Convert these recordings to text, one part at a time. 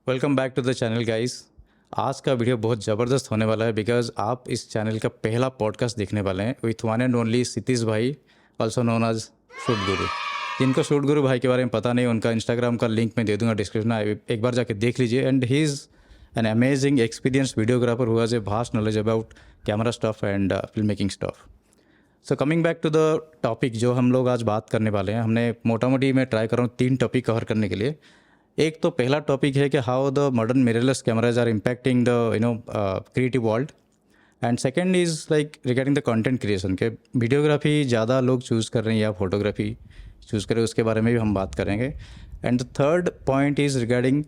Welcome back to the channel guys. आज का video बहुत ज़बरदस्त होने वाला है बिकॉज आप इस चैनल का पहला पॉडकास्ट देखने वाले हैं विथ वन एंड ओनली सितीश भाई, ऑल्सो नोन एज शूट गुरु। जिनको शूट गुरु भाई के बारे में पता नहीं, उनका इंस्टाग्राम का लिंक मैं दे दूंगा डिस्क्रिप्शन में, एक बार जाके देख लीजिए। And he is an amazing experience videographer who has a vast knowledge about camera stuff and film making stuff. So coming back to the topic जो हम लोग आज बात करने वाले हैं, हमने मोटा मोटी मैं ट्राई कर रहा हूँ 3 टॉपिक कवर करने के लिए। एक तो पहला टॉपिक है कि how the modern mirrorless cameras are impacting the creative world. And second is like regarding the content creation के वीडियोग्राफी ज़्यादा लोग चूज़ कर रहे हैं या फोटोग्राफी चूज़ करें, उसके बारे में भी हम बात करेंगे। And the third point is regarding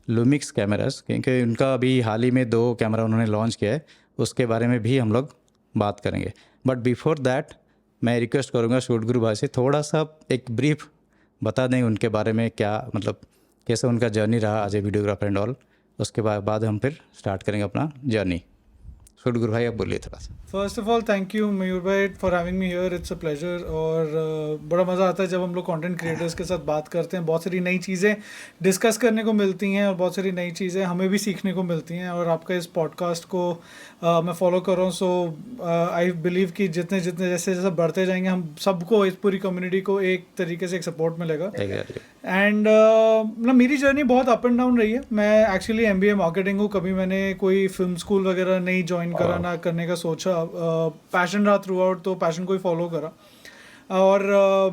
Lumix cameras, क्योंकि उनका अभी हाल ही में 2 कैमरा उन्होंने लॉन्च किया है, उसके बारे में भी हम लोग बात करेंगे। बट बिफोर दैट मैं रिक्वेस्ट करूँगा शूट गुरु भाई से थोड़ा सा एक ब्रीफ बता दें उनके बारे में, क्या मतलब कैसे उनका जर्नी रहा as a videographer and all. उसके बाद हम फिर स्टार्ट करेंगे अपना जर्नी। शूट गुरु भाई आप बोलिए थोड़ा सा। First of all thank you Mayur भाई for having me here, it's a pleasure. और बड़ा मज़ा आता है जब हम लोग कंटेंट क्रिएटर्स के साथ बात करते हैं, बहुत सारी नई चीज़ें डिस्कस करने को मिलती हैं और बहुत सारी नई चीज़ें हमें भी सीखने को मिलती हैं। और आपका इस पॉडकास्ट को मैं फॉलो कर रहा हूँ, सो आई बिलीव कि जितने जितने जैसे जैसे बढ़ते जाएंगे हम सबको, इस पूरी कम्युनिटी को एक तरीके से एक सपोर्ट मिलेगा। एंड मतलब मेरी जर्नी बहुत अप एंड डाउन रही है। मैं एक्चुअली MBA मार्केटिंग हूँ, कभी मैंने कोई फिल्म स्कूल वगैरह नहीं ज्वाइन करा, ना करने का सोचा। पैशन रहा थ्रू आउट, तो पैशन को ही फॉलो करा। और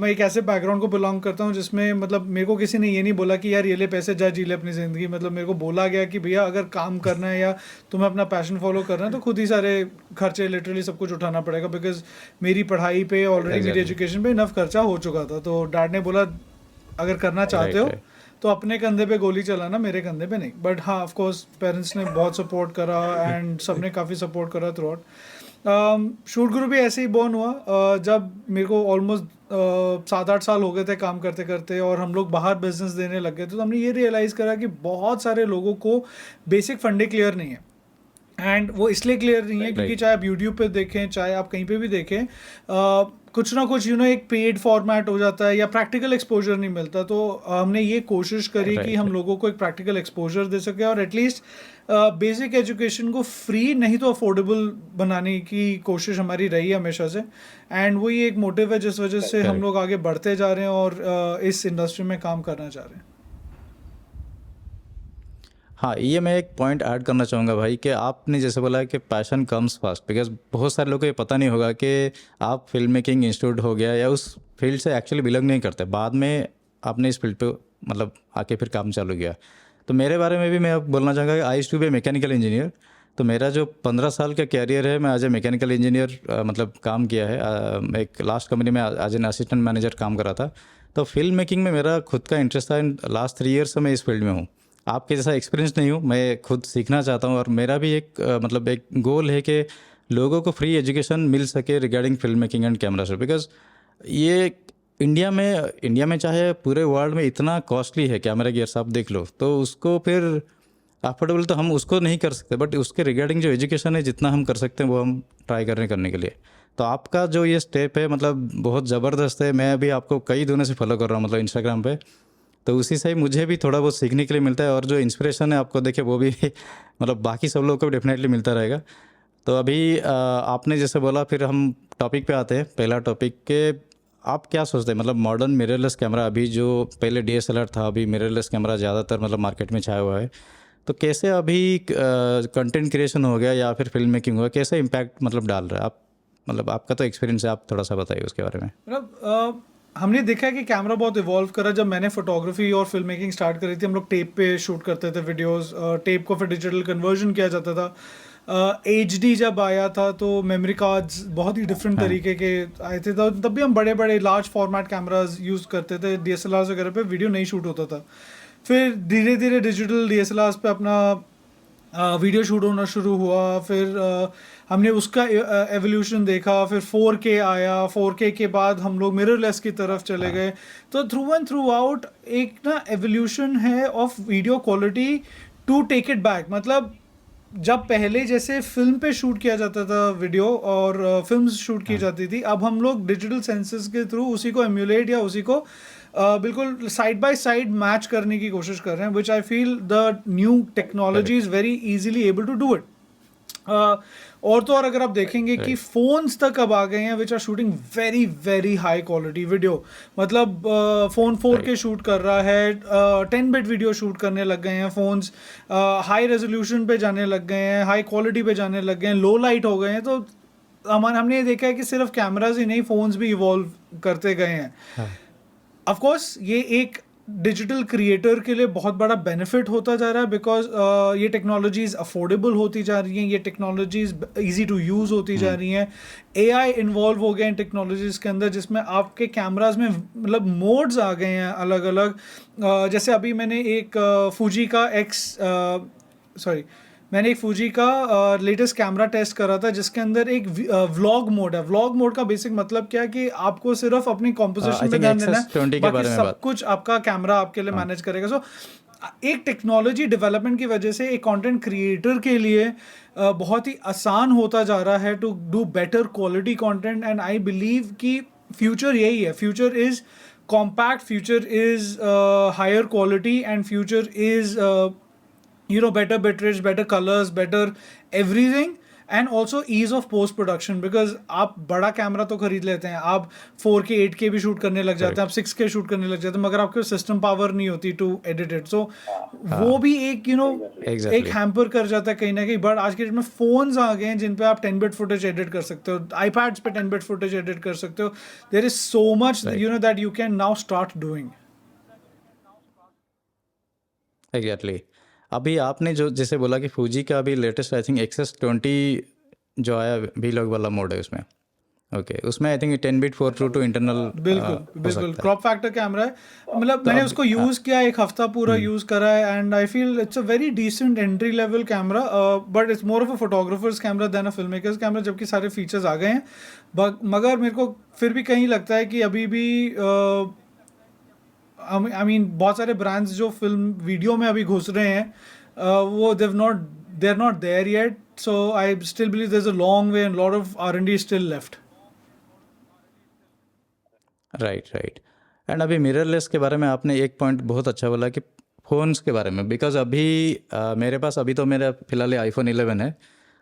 मैं एक ऐसे बैकग्राउंड को बिलोंग करता हूँ जिसमें मतलब मेरे को किसी ने ये नहीं बोला कि यार ये ले पैसे जा जी ले अपनी ज़िंदगी। मतलब मेरे को बोला गया कि भैया अगर काम करना है या तुम्हें अपना पैशन फॉलो करना है तो खुद ही सारे खर्चे लिटरली सब कुछ उठाना पड़ेगा, बिकॉज मेरी पढ़ाई पे ऑलरेडी मेरी एजुकेशन पे इनफ खर्चा हो चुका था। तो डैड ने बोला अगर करना चाहते हो तो अपने कंधे पे गोली चलाना, मेरे कंधे पे नहीं। बट हाँ, ऑफ कोर्स पेरेंट्स ने बहुत सपोर्ट करा एंड सबने काफ़ी सपोर्ट करा थ्रू आउट। शूट गुरु भी ऐसे ही बॉर्न हुआ जब मेरे को ऑलमोस्ट 7-8 साल हो गए थे काम करते करते, और हम लोग बाहर बिजनेस देने लग गए थे। तो हमने ये रियलाइज़ करा कि बहुत सारे लोगों को बेसिक फंडे क्लियर नहीं है। एंड वो इसलिए क्लियर नहीं है क्योंकि चाहे आप यूट्यूब पे देखें, चाहे आप कहीं पे भी देखें, कुछ ना कुछ एक पेड फॉर्मेट हो जाता है या प्रैक्टिकल एक्सपोजर नहीं मिलता। तो हमने ये कोशिश करी कि हम लोगों को एक प्रैक्टिकल एक्सपोजर दे सके और एटलीस्ट बेसिक एजुकेशन को फ्री नहीं तो अफोर्डेबल बनाने की कोशिश हमारी रही है हमेशा से। एंड वही एक मोटिव है जिस वजह से हम लोग आगे बढ़ते जा रहे हैं और इस इंडस्ट्री में काम करना चाह रहे हैं। हाँ, ये मैं एक पॉइंट ऐड करना चाहूँगा भाई कि आपने जैसे बोला कि पैशन कम्स फर्स्ट, बिकॉज बहुत सारे लोगों को ये पता नहीं होगा कि आप फिल्म मेकिंग इंस्टीट्यूट हो गया या उस फील्ड से एक्चुअली बिलोंग नहीं करते, बाद में आपने इस फील्ड पे मतलब आके फिर काम चालू किया। तो मेरे बारे में भी मैं अब बोलना चाहूँगा कि I used to be mechanical engineer. तो मेरा जो 15 साल का कैरियर है, मैं एज ए मैकेनिकल इंजीनियर मतलब काम किया है। एक लास्ट कंपनी में एज एन असिस्टेंट मैनेजर काम करा था। तो फिल्म मेकिंग में मेरा खुद का इंटरेस्ट था। इन लास्ट 3 ईयर्स से मैं इस फील्ड में हूँ। आपके जैसा एक्सपीरियंस नहीं हूँ, मैं खुद सीखना चाहता हूँ और मेरा भी एक मतलब एक गोल है कि लोगों को फ्री एजुकेशन मिल सके regarding film making and camera shot. Because ये इंडिया में चाहे पूरे वर्ल्ड में इतना कॉस्टली है कैमरा गियर्स, आप देख लो, तो उसको फिर अफोर्डेबल तो हम उसको नहीं कर सकते, बट उसके रिगार्डिंग जो एजुकेशन है जितना हम कर सकते हैं वो हम ट्राई करने के लिए। तो आपका जो ये स्टेप है मतलब बहुत ज़बरदस्त है। मैं अभी आपको कई दिनों से फॉलो कर रहा हूँ मतलब इंस्टाग्राम पे, तो उसी से ही मुझे भी थोड़ा बहुत सीखने के लिए मिलता है और जो इंस्पिरेशन है आपको देखे वो भी मतलब बाकी सब लोगों को भी डेफिनेटली मिलता रहेगा। तो अभी आपने जैसे बोला, फिर हम टॉपिक पे आते हैं। पहला टॉपिक के आप क्या सोचते हैं मतलब मॉडर्न मिररलेस कैमरा, अभी जो पहले DSLR था, अभी मिररलेस कैमरा ज़्यादातर मतलब मार्केट में छाया हुआ है, तो कैसे अभी कंटेंट क्रिएशन हो गया या फिर फिल्म मेकिंग हुआ, कैसे इम्पैक्ट मतलब डाल रहा है आप, मतलब आपका तो एक्सपीरियंस है, आप थोड़ा सा बताइए उसके बारे में। मतलब हमने देखा है कि कैमरा बहुत इवॉल्व करा। जब मैंने फोटोग्राफी और फिल्म मेकिंग स्टार्ट करी थी, हम लोग टेप पे शूट करते थे वीडियोस, टेप को फिर डिजिटल कन्वर्जन किया जाता था। HD जब आया था तो मेमोरी कार्ड्स बहुत ही डिफरेंट तरीके के आए थे। तब भी हम बड़े बड़े लार्ज फॉर्मेट कैमराज यूज़ करते थे। DSLRs वगैरह पे वीडियो नहीं शूट होता था। फिर धीरे धीरे डिजिटल DSLRs पे अपना वीडियो शूट होना शुरू हुआ। फिर हमने उसका एवोल्यूशन देखा। फिर 4K आया। 4K के बाद हम लोग मिररलेस की तरफ चले गए। तो थ्रू एंड थ्रू आउट एक ना एवोल्यूशन है of video quality to take it back. मतलब जब पहले जैसे फिल्म पे शूट किया जाता था वीडियो और फिल्म शूट की जाती थी, अब हम लोग डिजिटल सेंसर्स के थ्रू उसी को एम्यूलेट या उसी को बिल्कुल साइड बाय साइड मैच करने की कोशिश कर रहे हैं, which I feel the new technology is very easily able to do it. और तो और अगर आप देखेंगे कि Right. फोन्स तक अब आ गए हैं which are shooting very very high quality video, मतलब फोन 4K शूट कर रहा है, 10 बिट वीडियो शूट करने लग गए हैं फोन्स, हाई रेजोल्यूशन पे जाने लग गए हैं, हाई क्वालिटी पे जाने लग गए हैं, लो लाइट हो गए हैं। तो हमने ये देखा है कि सिर्फ कैमराज ही नहीं, फोन्स भी इवॉल्व करते गए हैं। हाँ ऑफ कोर्स ये एक डिजिटल क्रिएटर के लिए बहुत बड़ा बेनिफिट होता जा रहा है, बिकॉज ये टेक्नोलॉजीज अफोर्डेबल होती जा रही हैं, ये टेक्नोलॉजीज इजी टू यूज़ होती जा रही हैं। एआई इन्वॉल्व हो गया इन टेक्नोलॉजीज के अंदर, जिसमें आपके कैमराज में मतलब मोड्स आ गए हैं अलग अलग। जैसे अभी मैंने एक फूजी का मैंने एक फूजी का लेटेस्ट कैमरा टेस्ट करा था, जिसके अंदर एक व्लॉग मोड है। व्लॉग मोड का बेसिक मतलब क्या है कि आपको सिर्फ अपनी I कॉम्पोजिशन पे think ध्यान देना XS20 है, के बाकी बारे में सब बात। कुछ आपका कैमरा आपके लिए मैनेज करेगा। सो एक टेक्नोलॉजी डेवलपमेंट की वजह से एक कंटेंट क्रिएटर के लिए बहुत ही आसान होता जा रहा है to do better quality content. And I believe कि फ्यूचर यही है, future is compact, future is higher quality, and future is better bitrate, better colors, better everything, and also ease of post production, because आप बड़ा camera तो खरीद लेते हैं, आप 4K 8K भी शूट करने लग जाते हैं, आप 6K शूट करने लग जाते हैं, मगर आपके सिस्टम पावर नहीं होती टू एडिट इट। सो वो भी एक Exactly. एक हैम्पर कर जाता है कहीं ना कहीं। बट आज के डेट में फोन्स आ गए हैं जिन पे आप 10 बिट फुटेज एडिट कर सकते हो, आईपैड्स पे 10 बिट फुटेज एडिट कर सकते हो। There is so much that you can now start doing. Exactly. अभी आपने जो जैसे बोला कि फूजी का अभी लेटेस्ट आई थिंक XS20 जो आया वीलॉग वाला मोड है उसमें, ओके उसमें आई थिंक 10 बिट 422 इंटरनल बिल्कुल क्रॉप फैक्टर कैमरा है। मतलब मैंने उसको यूज़ किया, एक हफ्ता पूरा यूज़ करा है, and I feel it's a very decent entry level camera, but it's more of a photographer's camera than a film maker's camera, जबकि सारे फीचर्स आ गए हैं। मगर मेरे को फिर भी कहीं लगता है कि अभी भी आई मीन बहुत सारे ब्रांड्स जो फिल्म वीडियो में अभी घुस रहे हैं, वो they are not there yet. So I still believe there is a long way and lot of R&D still left. Right. And अभी मिररलेस के बारे में आपने एक पॉइंट बहुत अच्छा बोला कि फ़ोन्स के बारे में, बिकॉज अभी मेरे पास अभी तो मेरा फिलहाल iPhone 11 है।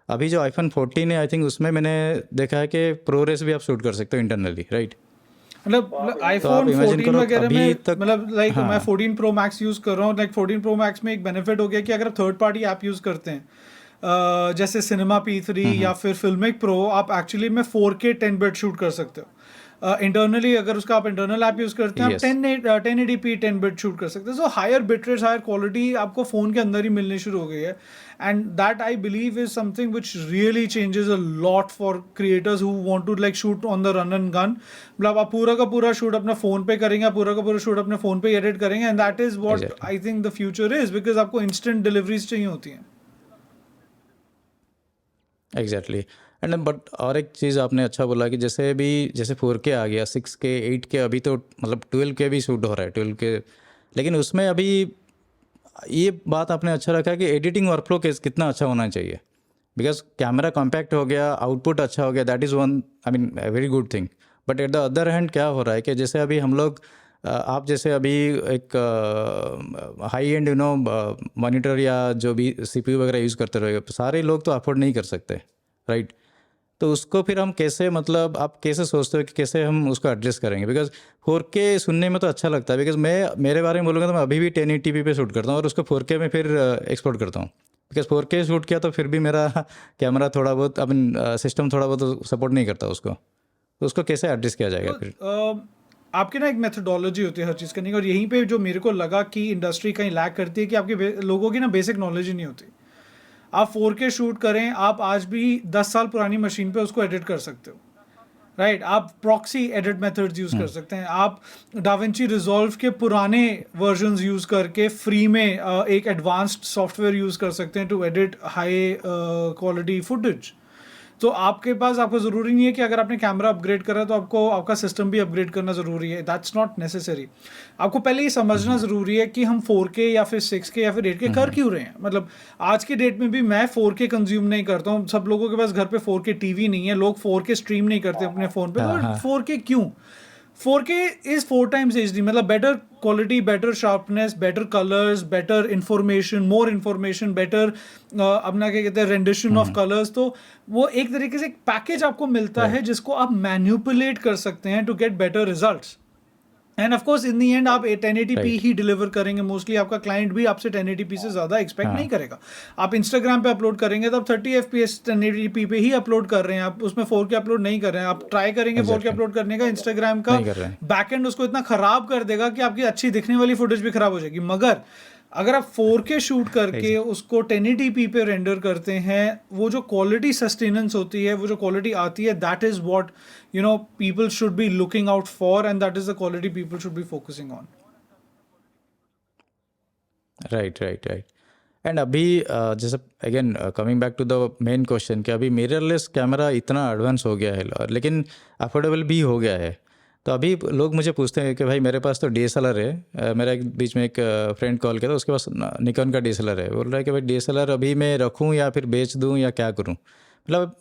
अभी जो iPhone 14 है आई थिंक उसमें मैंने देखा है कि प्रोरेस भी आप शूट कर सकते हो इंटरनली, राइट? मतलब तो आप iPhone इमेजिन 14 करो वगैरह अभी में, तक। मतलब लाइक मैं हाँ 14 Pro Max यूज़ कर रहा हूँ। लाइक 14 Pro Max में एक बेनिफिट हो गया कि अगर आप थर्ड पार्टी ऐप यूज़ करते हैं, जैसे सिनेमा P3 या फिर फिल्मिक प्रो, आप एक्चुअली में 4K 10 बिट शूट कर सकते हो। इंटरनली अगर उसका आप इंटरनल ऐप यूज़ करते हैं, आप Yes. 1080p 10 बिट शूट कर सकते हैं। So higher bit rate, higher quality आपको फ़ोन के अंदर ही मिलनी शुरू हो गई है, and that I believe is something which really changes a lot for creators who want to like shoot on the run and gun. मतलब आप पूरा का पूरा शूट अपना फ़ोन पे करेंगे, आप पूरा का पूरा शूट अपने फ़ोन पे एडिट करेंगे, and that is what Exactly. I think the future is, because आपको इंस्टेंट डिलीवरीज चाहिए होती हैं। एग्जैक्टली। एंड बट और एक चीज़ आपने अच्छा बोला कि जैसे अभी जैसे 4K आ गया, 6K 8K, अभी तो मतलब 12K भी शूट हो रहा है 12K, लेकिन उसमें अभी ये बात आपने अच्छा रखा कि एडिटिंग वर्कफ्लो कितना अच्छा होना चाहिए, बिकॉज कैमरा कॉम्पैक्ट हो गया, आउटपुट अच्छा हो गया, that is one I mean very good thing. But at the other hand क्या हो रहा है कि जैसे अभी हम लोग आप जैसे अभी एक हाई एंड मॉनिटर या जो भी CPU वगैरह यूज़ करते रहोगे, सारे लोग तो अफोर्ड नहीं कर सकते, राइट? तो उसको फिर हम कैसे, मतलब आप कैसे सोचते हो कि कैसे हम उसको एड्रेस करेंगे? बिकॉज 4K सुनने में तो अच्छा लगता है, बिकॉज मैं मेरे बारे में बोलूँगा तो मैं अभी भी 1080p पे शूट करता हूँ और उसको 4K में फिर एक्सपोर्ट करता हूँ, बिकॉज 4K शूट किया तो फिर भी मेरा कैमरा थोड़ा बहुत आई मीन सिस्टम थोड़ा बहुत सपोर्ट नहीं करता उसको, तो उसको कैसे एड्रेस किया जाएगा फिर? आपकी ना एक मेथडोलॉजी होती है हर चीज़ करने की, और यहीं पे जो मेरे को लगा कि इंडस्ट्री कहीं लैक करती है कि आपके लोगों की ना बेसिक नॉलेज ही नहीं होती। आप 4K शूट करें, आप आज भी 10 साल पुरानी मशीन पे उसको एडिट कर सकते हो, राइट? आप प्रॉक्सी एडिट मेथड्स यूज़ कर सकते हैं, आप डाविंची रिजॉल्व के पुराने वर्जन्स यूज़ करके फ्री में एक एडवांस्ड सॉफ्टवेयर यूज़ कर सकते हैं to edit high quality footage. तो आपके पास, आपको ज़रूरी नहीं है कि अगर आपने कैमरा अपग्रेड करा तो आपको आपका सिस्टम भी अपग्रेड करना ज़रूरी है। That's not necessary. आपको पहले ये समझना ज़रूरी है कि हम 4K या फिर 6K या फिर 8K कर क्यों रहे हैं। मतलब आज की डेट में भी मैं 4K कंज्यूम नहीं करता हूँ, सब लोगों के पास घर पे 4K टीवी नहीं है, लोग 4K स्ट्रीम नहीं करते अपने फ़ोन पे, तो 4K क्यों? 4K is 4 times HD, मतलब better quality, better sharpness, better colors, better information, more information, better अपना क्या कहते हैं rendition of colors. तो वो एक तरीके से एक पैकेज आपको मिलता है जिसको आप मैनिपुलेट कर सकते हैं to get better results. And of course in the end आप 1080p ही डिलीवर करेंगे. मोस्टली आपका क्लाइंट भी आपसे 1080p से ज़्यादा एक्सपेक्ट नहीं करेगा. आप इंस्टाग्राम पे अपलोड करेंगे तो आप 30 fps 1080p पे ही अपलोड कर रहे हैं, आप उसमें 4K अपलोड नहीं कर रहे हैं. आप ट्राई करेंगे 4K अपलोड करने का, इंस्टाग्राम का बैकएंड उसको इतना ख़राब कर देगा कि आपकी अच्छी दिखने वाली फुटेज भी ख़राब हो जाएगी. मगर अगर आप 4K शूट करके उसको 1080p पे रेंडर करते हैं, वो जो क्वालिटी सस्टेनेंस होती है, वो जो क्वालिटी आती है, that is what you know people should be looking out for, and that is the quality people should be focusing on. Right. And अभी जैसे again coming back to the main question कि अभी mirrorless camera इतना advance हो गया है लेकिन affordable भी हो गया है. तो अभी लोग मुझे पूछते हैं कि भाई मेरे पास तो DSLR है. मेरा एक बीच में एक फ्रेंड कॉल किया था, उसके पास निकॉन का DSLR है. बोल रहा है कि भाई DSLR अभी मैं रखूँ या फिर बेच दूँ या क्या करूँ. मतलब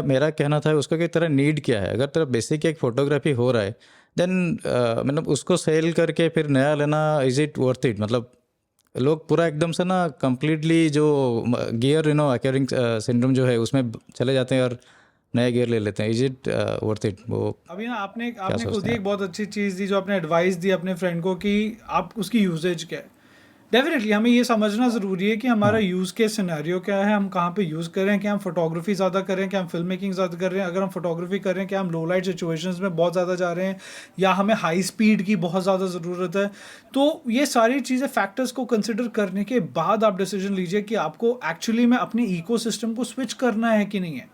मेरा कहना था उसको कि तेरा नीड क्या है. अगर तेरा बेसिक एक फ़ोटोग्राफी हो रहा है देन मतलब उसको सेल करके फिर नया लेना इज़ इट वर्थ इट. मतलब लोग पूरा एकदम से ना कम्प्लीटली जो गियर एक्वायरिंग सिंड्रोम जो है उसमें चले जाते हैं और नया गियर ले लेते हैं. Is it worth it? वो अभी ना आपने खुद ही एक बहुत अच्छी चीज़ दी जो आपने एडवाइस दी अपने फ्रेंड को कि आप उसकी यूजेज क्या है. डेफिनेटली हमें ये समझना ज़रूरी है कि हमारा यूज़ के सिनेरियो क्या है, हम कहाँ पे यूज़ कर रहे हैं. क्या हम फोटोग्राफी ज़्यादा कर रहे हैं, क्या हम फिल्म मेकिंग ज़्यादा कर रहे हैं. अगर हम फोटोग्राफी कर रहे हैं, क्या हम लो लाइट सिचुएशंस में बहुत ज़्यादा जा रहे हैं, या हमें हाई स्पीड की बहुत ज़्यादा ज़रूरत है. तो ये सारी चीज़ें फैक्टर्स को कंसिडर करने के बाद आप डिसीजन लीजिए कि आपको एक्चुअली में अपने इकोसिस्टम को स्विच करना है कि नहीं है.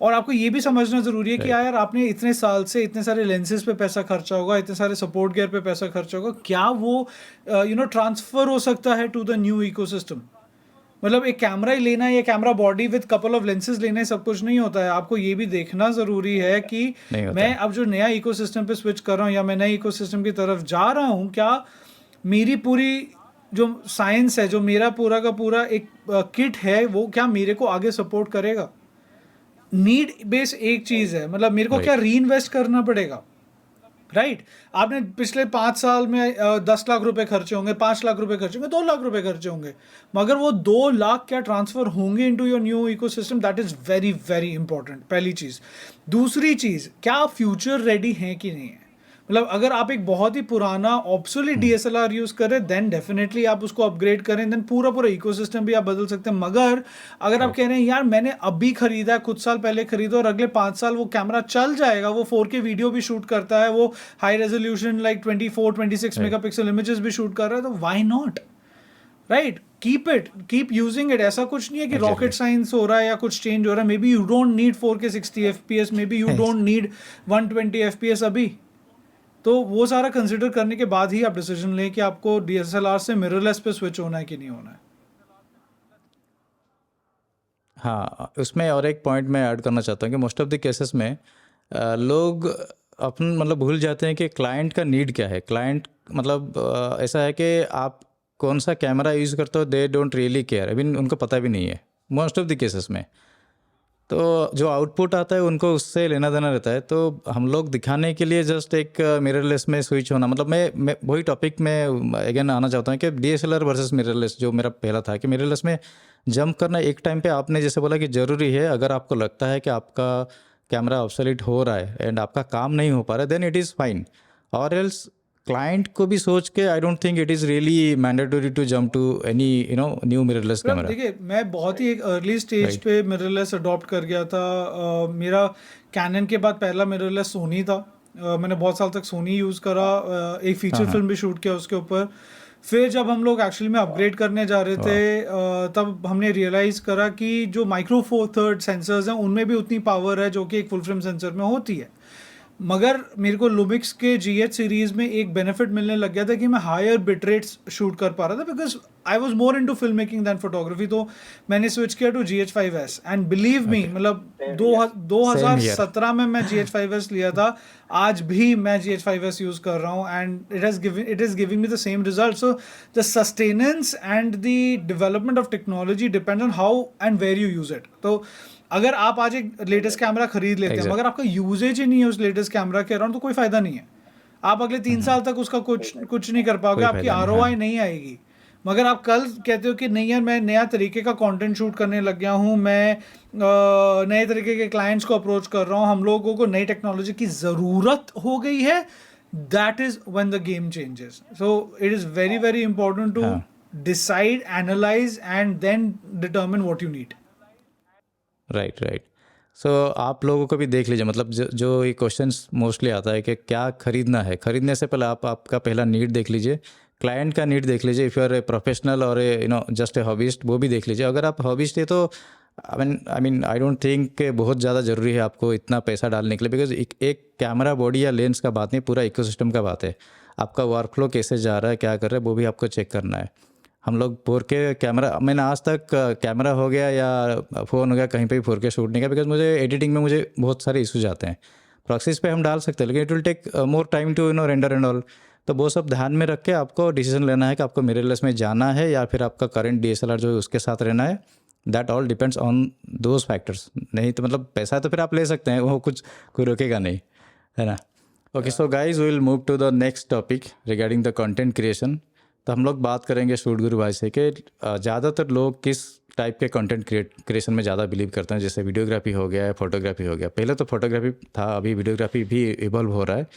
और आपको ये भी समझना ज़रूरी है कि यार आपने इतने साल से इतने सारे लेंसेज पे पैसा खर्चा होगा, इतने सारे सपोर्ट गियर पे पैसा खर्चा होगा, क्या वो ट्रांसफ़र हो सकता है टू द न्यू इकोसिस्टम. मतलब एक कैमरा ही लेना है, ये camera body with couple of lenses लेना है, सब कुछ नहीं होता है. आपको ये भी देखना ज़रूरी है कि मैं अब जो नया इकोसिस्टम पे स्विच कर रहा हूँ या मैं नए इकोसिस्टम की तरफ जा रहा हूँ, क्या मेरी पूरी जो साइंस है, जो मेरा पूरा का पूरा एक किट है, वो क्या मेरे को आगे सपोर्ट करेगा. नीड बेस एक चीज़ है, मतलब मेरे को क्या री इन्वेस्ट करना पड़ेगा. राइट आपने पिछले 5 साल में 10 लाख रुपए खर्चे होंगे, 5 लाख रुपए खर्चे होंगे, 2 लाख रुपए खर्चे होंगे, मगर वो 2 लाख क्या ट्रांसफर होंगे into your new ecosystem. That is very very important, पहली चीज़. दूसरी चीज़, क्या आप फ्यूचर रेडी हैं कि नहीं है. मतलब अगर आप एक बहुत ही पुराना ऑब्सोलीट DSLR यूज़ करें देन डेफिनेटली आप उसको अपग्रेड करें, देन पूरा इकोसिस्टम भी आप बदल सकते हैं. मगर अगर आप कह रहे हैं यार मैंने अभी खरीदा है, कुछ साल पहले खरीदा और अगले 5 साल वो कैमरा चल जाएगा, वो 4K वीडियो भी शूट करता है, वो high resolution like 24-26 megapixel images भी शूट कर रहा है, तो why not. Right, keep using it. ऐसा कुछ नहीं है कि रॉकेट साइंस हो रहा है या कुछ चेंज हो रहा है. May be you don't need 4K 60 FPS, may be you don't need 120 FPS अभी. तो वो सारा कंसिडर करने के बाद ही आप डिसीजन लें कि आपको DSLR से मिररलेस पे स्विच होना है कि नहीं होना है. हाँ, उसमें और एक पॉइंट मैं ऐड करना चाहता हूँ कि मोस्ट ऑफ द केसेस में लोग अपन मतलब भूल जाते हैं कि क्लाइंट का नीड क्या है. क्लाइंट मतलब ऐसा है कि आप कौन सा कैमरा यूज़ करते हो, दे डोंट रियली केयर. अभी उनको पता भी नहीं है मोस्ट ऑफ द केसेस में. तो जो आउटपुट आता है उनको उससे लेना देना रहता है. तो हम लोग दिखाने के लिए जस्ट एक मिररलेस में स्विच होना, मतलब मैं वही टॉपिक में अगेन आना चाहता हूँ कि DSLR वर्सेस मिररलेस जो मेरा पहला था कि मिररलेस में जंप करना एक टाइम पे आपने जैसे बोला कि ज़रूरी है. अगर आपको लगता है कि आपका कैमरा ऑब्सोलीट हो रहा है एंड आपका काम नहीं हो पा रहा है देन इट इज़ फाइन. और एल्स क्लाइंट को भी सोच के I don't think it is really mandatory to jump to any new mirrorless camera. देखिए मैं बहुत ही एक अर्ली स्टेज पे मिररलेस अडॉप्ट कर गया था. मेरा कैनन के बाद पहला मिररलेस सोनी था. मैंने बहुत साल तक सोनी यूज़ करा. एक फीचर फिल्म भी शूट किया उसके ऊपर. फिर जब हम लोग एक्चुअली में अपग्रेड करने जा रहे थे तब हमने रियलाइज़ करा कि जो माइक्रो फोर थर्ड सेंसर्स हैं उनमें भी उतनी पावर है जो कि एक फुल फ्रेम सेंसर में होती है. मगर मेरे को लुमिक्स के GH सीरीज़ में एक बेनिफिट मिलने लग गया था कि मैं हायर बिट रेट्स शूट कर पा रहा था because I was more into film making than photography. तो मैंने स्विच किया to GH5S and believe me मतलब 2017 में मैं GH5S लिया था. आज भी मैं GH5S यूज़ कर रहा हूँ and it is giving me the same result. So the sustenance and the development of technology depends on how and where you use it. तो अगर आप आज एक लेटेस्ट कैमरा खरीद लेते हैं मगर आपका यूजेज ही नहीं है उस लेटेस्ट कैमरा के अराउंड तो कोई फ़ायदा नहीं है. आप अगले 3 साल तक उसका कुछ नहीं कर पाओगे, कोई आपकी फायदा नहीं, आरओआई हाँ। नहीं आएगी। मगर आप कल कहते हो कि नहीं यार मैं नया तरीके का कंटेंट शूट करने लग गया हूँ, मैं नए तरीके के क्लाइंट्स को अप्रोच कर रहा हूँ, हम लोगों को नई टेक्नोलॉजी की ज़रूरत हो गई है, that is when the game changes. So it is very very important to हाँ। Decide, analyse and then determine what you need. Right, right. So आप लोगों को भी देख लीजिए, मतलब जो ये क्वेश्चंस मोस्टली आता है कि क्या खरीदना है, खरीदने से पहले आप आपका पहला नीड देख लीजिए, क्लाइंट का नीड देख लीजिए। If you are a professional और ए जस्ट ए हॉबिस्ट, वो भी देख लीजिए। अगर आप हॉबिस्ट है तो आई डोंट थिंक कि बहुत ज़्यादा ज़रूरी है आपको इतना पैसा डालने के लिए, बिकॉज एक कैमरा बॉडी या लेंस का बात नहीं, पूरा इकोसिस्टम का बात है। आपका वर्कफ्लो कैसे जा रहा है, क्या कर रहा है, वो भी आपको चेक करना है। हम लोग 4K कैमरा, मैंने आज तक कैमरा हो गया या फ़ोन हो गया कहीं पे भी 4K शूट नहीं किया, बिकॉज मुझे एडिटिंग में मुझे बहुत सारे इश्यूज आते हैं। प्रॉक्सीज पे हम डाल सकते हैं, लेकिन it will take more time to render and all. तो वो सब ध्यान में रख के आपको डिसीजन लेना है कि आपको मिररलेस में जाना है या फिर आपका करंट DSLR जो है उसके साथ रहना है। That all depends on those factors. नहीं तो मतलब पैसा तो फिर आप ले सकते हैं, वो कुछ कोई रोकेगा नहीं, है ना। Okay, so guys will move to the next topic regarding the content creation. तो हम लोग बात करेंगे शूट गुरु भाई से कि ज़्यादातर लोग किस टाइप के कंटेंट क्रिएशन में ज़्यादा बिलीव करते हैं। जैसे वीडियोग्राफी हो गया है, फोटोग्राफी हो गया। पहले तो फोटोग्राफी था, अभी वीडियोग्राफी भी इवॉल्व हो रहा है।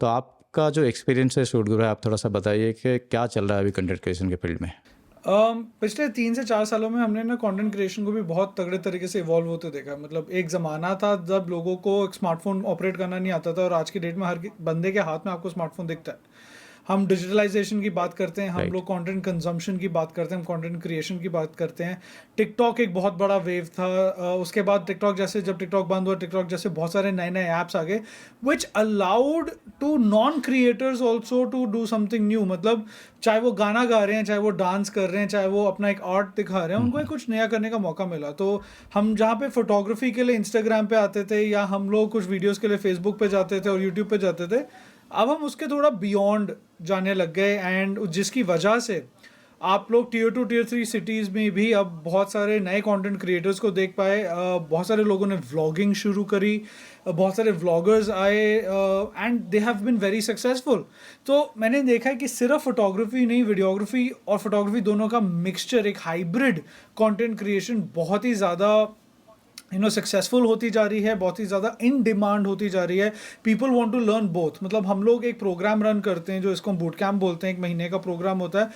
तो आपका जो एक्सपीरियंस है शूट गुरु है, आप थोड़ा सा बताइए कि क्या चल रहा है अभी कंटेंट क्रिएशन के फील्ड में। पिछले 3 से 4 सालों में हमने ना कंटेंट क्रिएशन को भी बहुत तगड़े तरीके से इवॉल्व होते देखा। मतलब एक ज़माना था जब लोगों को एक स्मार्टफोन ऑपरेट करना नहीं आता था, और आज की डेट में हर बंदे के हाथ में आपको स्मार्टफोन दिखता है। हम डिजिटलाइजेशन की बात करते हैं, हम Right. लोग कंटेंट कंजम्पशन की बात करते हैं, हम कंटेंट क्रिएशन की बात करते हैं। टिकटॉक एक बहुत बड़ा वेव था, उसके बाद जब टिकटॉक बंद हुआ, टिकटॉक जैसे बहुत सारे नए नए ऐप्स आ गए which allowed to non creators also to do something new. मतलब चाहे वो गाना गा रहे हैं, चाहे वो डांस कर रहे हैं, चाहे वो अपना एक आर्ट दिखा रहे हैं, उनको एक कुछ नया करने का मौका मिला। तो हम जहाँ पे फोटोग्राफी के लिए इंस्टाग्राम पे आते थे, या हम लोग कुछ वीडियोस के लिए फेसबुक पे जाते थे और यूट्यूब पे जाते थे, अब हम उसके थोड़ा बियॉन्ड जाने लग गए। एंड जिसकी वजह से आप लोग Tier 2 Tier 3 सिटीज़ में भी अब बहुत सारे नए कंटेंट क्रिएटर्स को देख पाए। बहुत सारे लोगों ने व्लॉगिंग शुरू करी, बहुत सारे व्लॉगर्स आए, and they have been very successful. तो मैंने देखा है कि सिर्फ फोटोग्राफी नहीं, वीडियोग्राफी और फोटोग्राफी दोनों का मिक्सचर, एक हाइब्रिड कंटेंट क्रिएशन बहुत ही ज़्यादा सक्सेसफुल होती जा रही है, बहुत ही ज़्यादा इन डिमांड होती जा रही है। People want to learn both. मतलब हम लोग एक प्रोग्राम रन करते हैं जो इसको हम बूट कैम्प बोलते हैं, 1 महीने का प्रोग्राम होता है।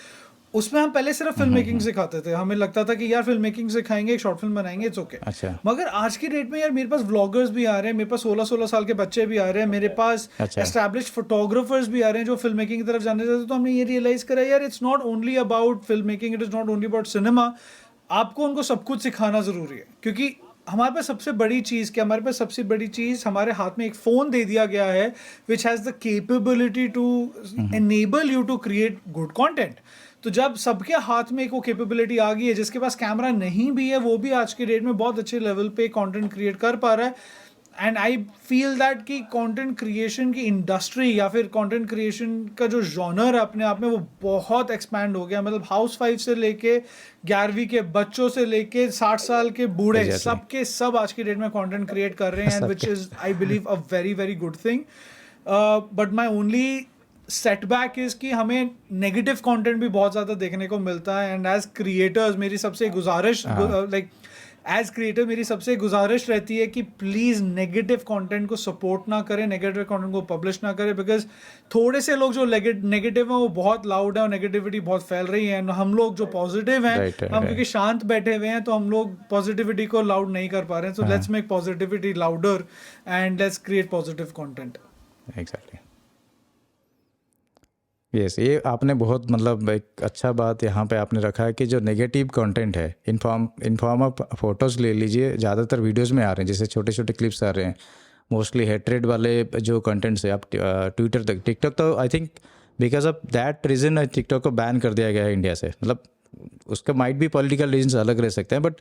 उसमें हम पहले सिर्फ फिल्म मेकिंग सिखाते थे, हमें लगता था कि यार फिल्म मेकिंग सिखाएंगे, एक शॉर्ट फिल्म बनाएंगे, इट्स ओके। अच्छा। मगर आज की डेट में यार मेरे पास व्लॉगर्स भी आ रहे हैं, मेरे पास 16-16 साल के बच्चे भी आ रहे हैं, मेरे पास अच्छा। एस्टैब्लिश्ड फोटोग्राफर्स भी आ रहे हैं जो फिल्म मेकिंग की तरफ जाने चाहते हैं। तो हमने ये रियलाइज करा यार, it's not only about film making, it is not only about cinema. आपको उनको सब कुछ सिखाना ज़रूरी है, क्योंकि हमारे पास सबसे बड़ी चीज़ क्या, हमारे पास सबसे बड़ी चीज़ हमारे हाथ में एक फ़ोन दे दिया गया है which has the capability to enable you to create good content. तो जब सबके हाथ में एक वो कैपेबिलिटी आ गई है, जिसके पास कैमरा नहीं भी है वो भी आज के डेट में बहुत अच्छे लेवल पे कंटेंट क्रिएट कर पा रहा है। एंड आई फील दैट कि कंटेंट क्रिएशन की इंडस्ट्री या फिर कंटेंट क्रिएशन का जो जॉनर है अपने आप में वो बहुत एक्सपैंड हो गया। मतलब हाउसवाइफ से लेके 11वीं के बच्चों से लेके 60 साल के बूढ़े, Exactly. सबके सब आज की डेट में कंटेंट क्रिएट कर रहे हैं, and which is I believe a very very good thing. But my only setback is कि हमें नेगेटिव कंटेंट भी बहुत ज़्यादा देखने को मिलता है। एंड एज क्रिएटर्स मेरी सबसे गुजारिश एज क्रिएटर मेरी सबसे गुजारिश रहती है कि प्लीज़ नेगेटिव कंटेंट को सपोर्ट ना करें, नेगेटिव कंटेंट को पब्लिश ना करें, बिकॉज थोड़े से लोग जो नेगेटिव हैं वो बहुत लाउड है और नेगेटिविटी बहुत फैल रही है। हम लोग जो पॉजिटिव हैं, हम क्योंकि शांत बैठे हुए हैं, तो हम लोग पॉजिटिविटी को लाउड नहीं कर पा रहे हैं। So let's make positivity louder and let's create positive content. Exactly, yes. ये आपने बहुत मतलब एक अच्छा बात यहाँ पे आपने रखा है कि जो नेगेटिव कंटेंट है, इनफॉर्म ऑफ फोटोज़ ले लीजिए, ज़्यादातर वीडियोस में आ रहे हैं, जैसे छोटे छोटे क्लिप्स आ रहे हैं, मोस्टली हेट्रेड वाले जो कंटेंट्स है। आप ट्विटर तक, टिकटॉक तो I think because of that reason TikTok को बैन कर दिया गया है इंडिया से। मतलब उसका माइट भी पॉलिटिकल रीजन अलग रह सकते हैं, but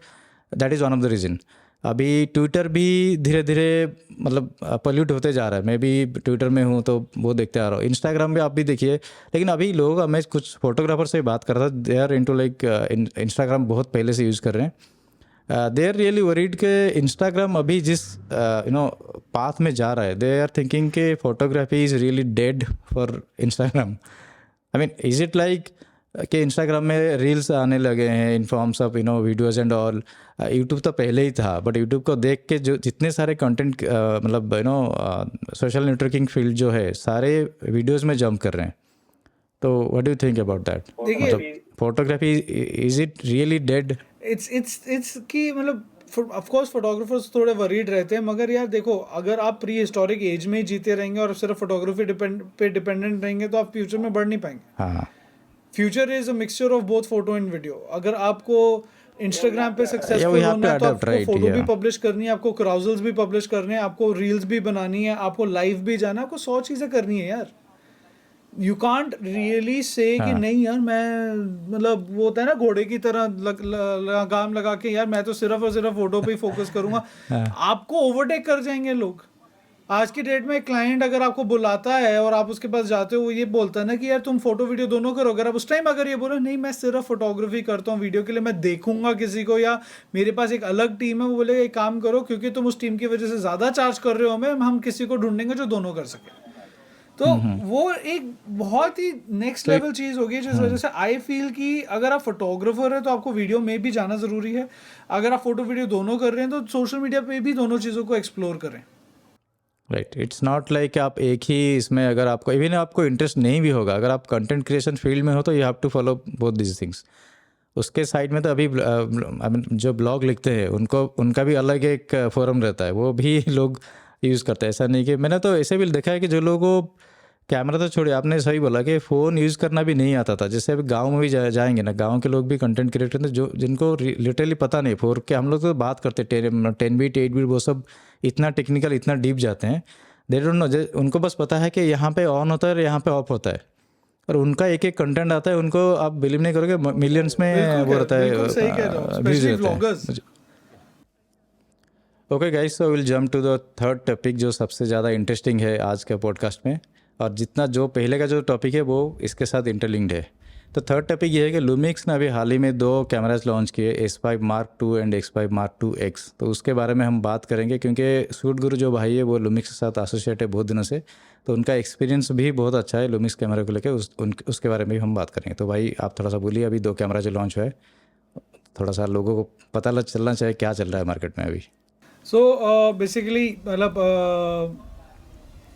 that is one of the reason. अभी ट्विटर भी धीरे धीरे मतलब पॉल्यूट होते जा रहा है। मैं भी ट्विटर में हूँ तो वो देखते आ रहा हूँ। इंस्टाग्राम भी आप भी देखिए, लेकिन अभी लोग, मैं कुछ फोटोग्राफर से बात कर रहा था, they are into like Instagram बहुत पहले से यूज़ कर रहे हैं। दे आर रियली वरीड के इंस्टाग्राम अभी जिस पाथ में जा रहा है, दे आर थिंकिंग के photography is really dead for Instagram. I mean is it like कि इंस्टाग्राम में रील्स आने लगे हैं in forms of videos and all. YouTube तो पहले ही था, बट यूट्यूब को देख के जो जितने सारे कंटेंट मतलब सोशल नेटवर्किंग फील्ड जो है सारे वीडियोज़ में जंप कर रहे हैं. तो what do you think about that? देखिए, photography is it really dead? It's कि मतलब ऑफ कोर्स फोटोग्राफर्स थोड़े वरीड रहते हैं, मगर यार देखो, अगर आप प्री हिस्टोरिक एज में ही जीते रहेंगे और सिर्फ फोटोग्राफी पे डिपेंडेंट रहेंगे तो आप फ्यूचर में बढ़ नहीं पाएंगे. हाँ, future is a mixture of both photo and video. अगर आपको इंस्टाग्राम पे we सक्सेसफुल have होना to है तो adapt, आपको right, फोटो भी yeah. पब्लिश करनी है, आपको क्राउजल्स भी पब्लिश करने हैं, आपको रील्स भी बनानी है, आपको लाइव भी जाना है, आपको 100 चीज़ें करनी है यार. यू कांट रियली से कि हाँ. नहीं यार मैं, मतलब वो होता है ना घोड़े की तरह लगाम लगा के यार मैं तो सिर्फ और सिर्फ फोटो पे ही फोकस करूंगा. आपको ओवरटेक कर जाएंगे लोग. आज की डेट में क्लाइंट अगर आपको बुलाता है और आप उसके पास जाते हो, वो ये बोलता है ना कि यार तुम फोटो वीडियो दोनों करो. अगर आप उस टाइम अगर ये बोलो नहीं मैं सिर्फ फोटोग्राफी करता हूँ वीडियो के लिए, मैं देखूंगा किसी को, या मेरे पास एक अलग टीम है, वो बोलेगा एक काम करो क्योंकि तुम उस टीम की वजह से ज़्यादा चार्ज कर रहे हो हमें, हम किसी को ढूंढेंगे जो दोनों कर सके. तो वो एक बहुत ही नेक्स्ट लेवल चीज़ होगी, जिस वजह से आई फील कि अगर आप फोटोग्राफर है तो आपको वीडियो में भी जाना ज़रूरी है. अगर आप फोटो वीडियो दोनों कर रहे हैं तो सोशल मीडिया पे भी दोनों चीज़ों को एक्सप्लोर करें. राइट. इट्स नॉट लाइक आप एक ही इसमें, अगर आपको इवन आपको इंटरेस्ट नहीं भी होगा, अगर आप कंटेंट क्रिएशन फील्ड में हो तो you have to follow both this things. उसके साइड में तो अभी आई मीन जो ब्लॉग लिखते हैं उनका भी अलग एक फोरम रहता है, वो भी लोग यूज़ करते हैं. ऐसा नहीं कि मैंने तो ऐसे भी देखा है कि जो लोगों को कैमरा तो छोड़िए, आपने सही बोला कि फ़ोन यूज़ करना भी नहीं आता था. जैसे अभी गांव में भी जाएंगे ना, गांव के लोग भी कंटेंट क्रिएटर हैं जो जिनको लिटरली पता नहीं. 4K हम लोग तो बात करते 10 बीट 8 बीट वो सब इतना टेक्निकल इतना डीप जाते हैं. दे डोंट नो, उनको बस पता है कि यहाँ पे ऑन होता है और यहाँ पे ऑफ होता है, और उनका एक एक कंटेंट आता है. उनको आप बिलीव नहीं करोगे मिलियंस में वो रहता है, व्यूज रहते हैं. Okay guys, so will jump to the third topic जो सबसे ज़्यादा इंटरेस्टिंग है आज के पॉडकास्ट में, और जितना जो पहले का जो टॉपिक है वो इसके साथ इंटरलिंक्ड है. तो थर्ड टॉपिक ये है कि लूमिक्स ने अभी हाल ही में 2 कैमराज लॉन्च किए, S5 Mark II and X5 Mark II X. तो उसके बारे में हम बात करेंगे क्योंकि सूट गुरु जो भाई है वो लूमिक्स के साथ एसोसिएट है बहुत दिनों से, तो उनका एक्सपीरियंस भी बहुत अच्छा है लूमिक्स कैमरा को लेकर. उसके बारे में भी हम बात करेंगे. तो भाई आप थोड़ा सा बोलिए, अभी 2 कैमरा जो लॉन्च हुआ है, थोड़ा सा लोगों को पता चलना चाहिए क्या चल रहा है मार्केट में अभी. सो बेसिकली मतलब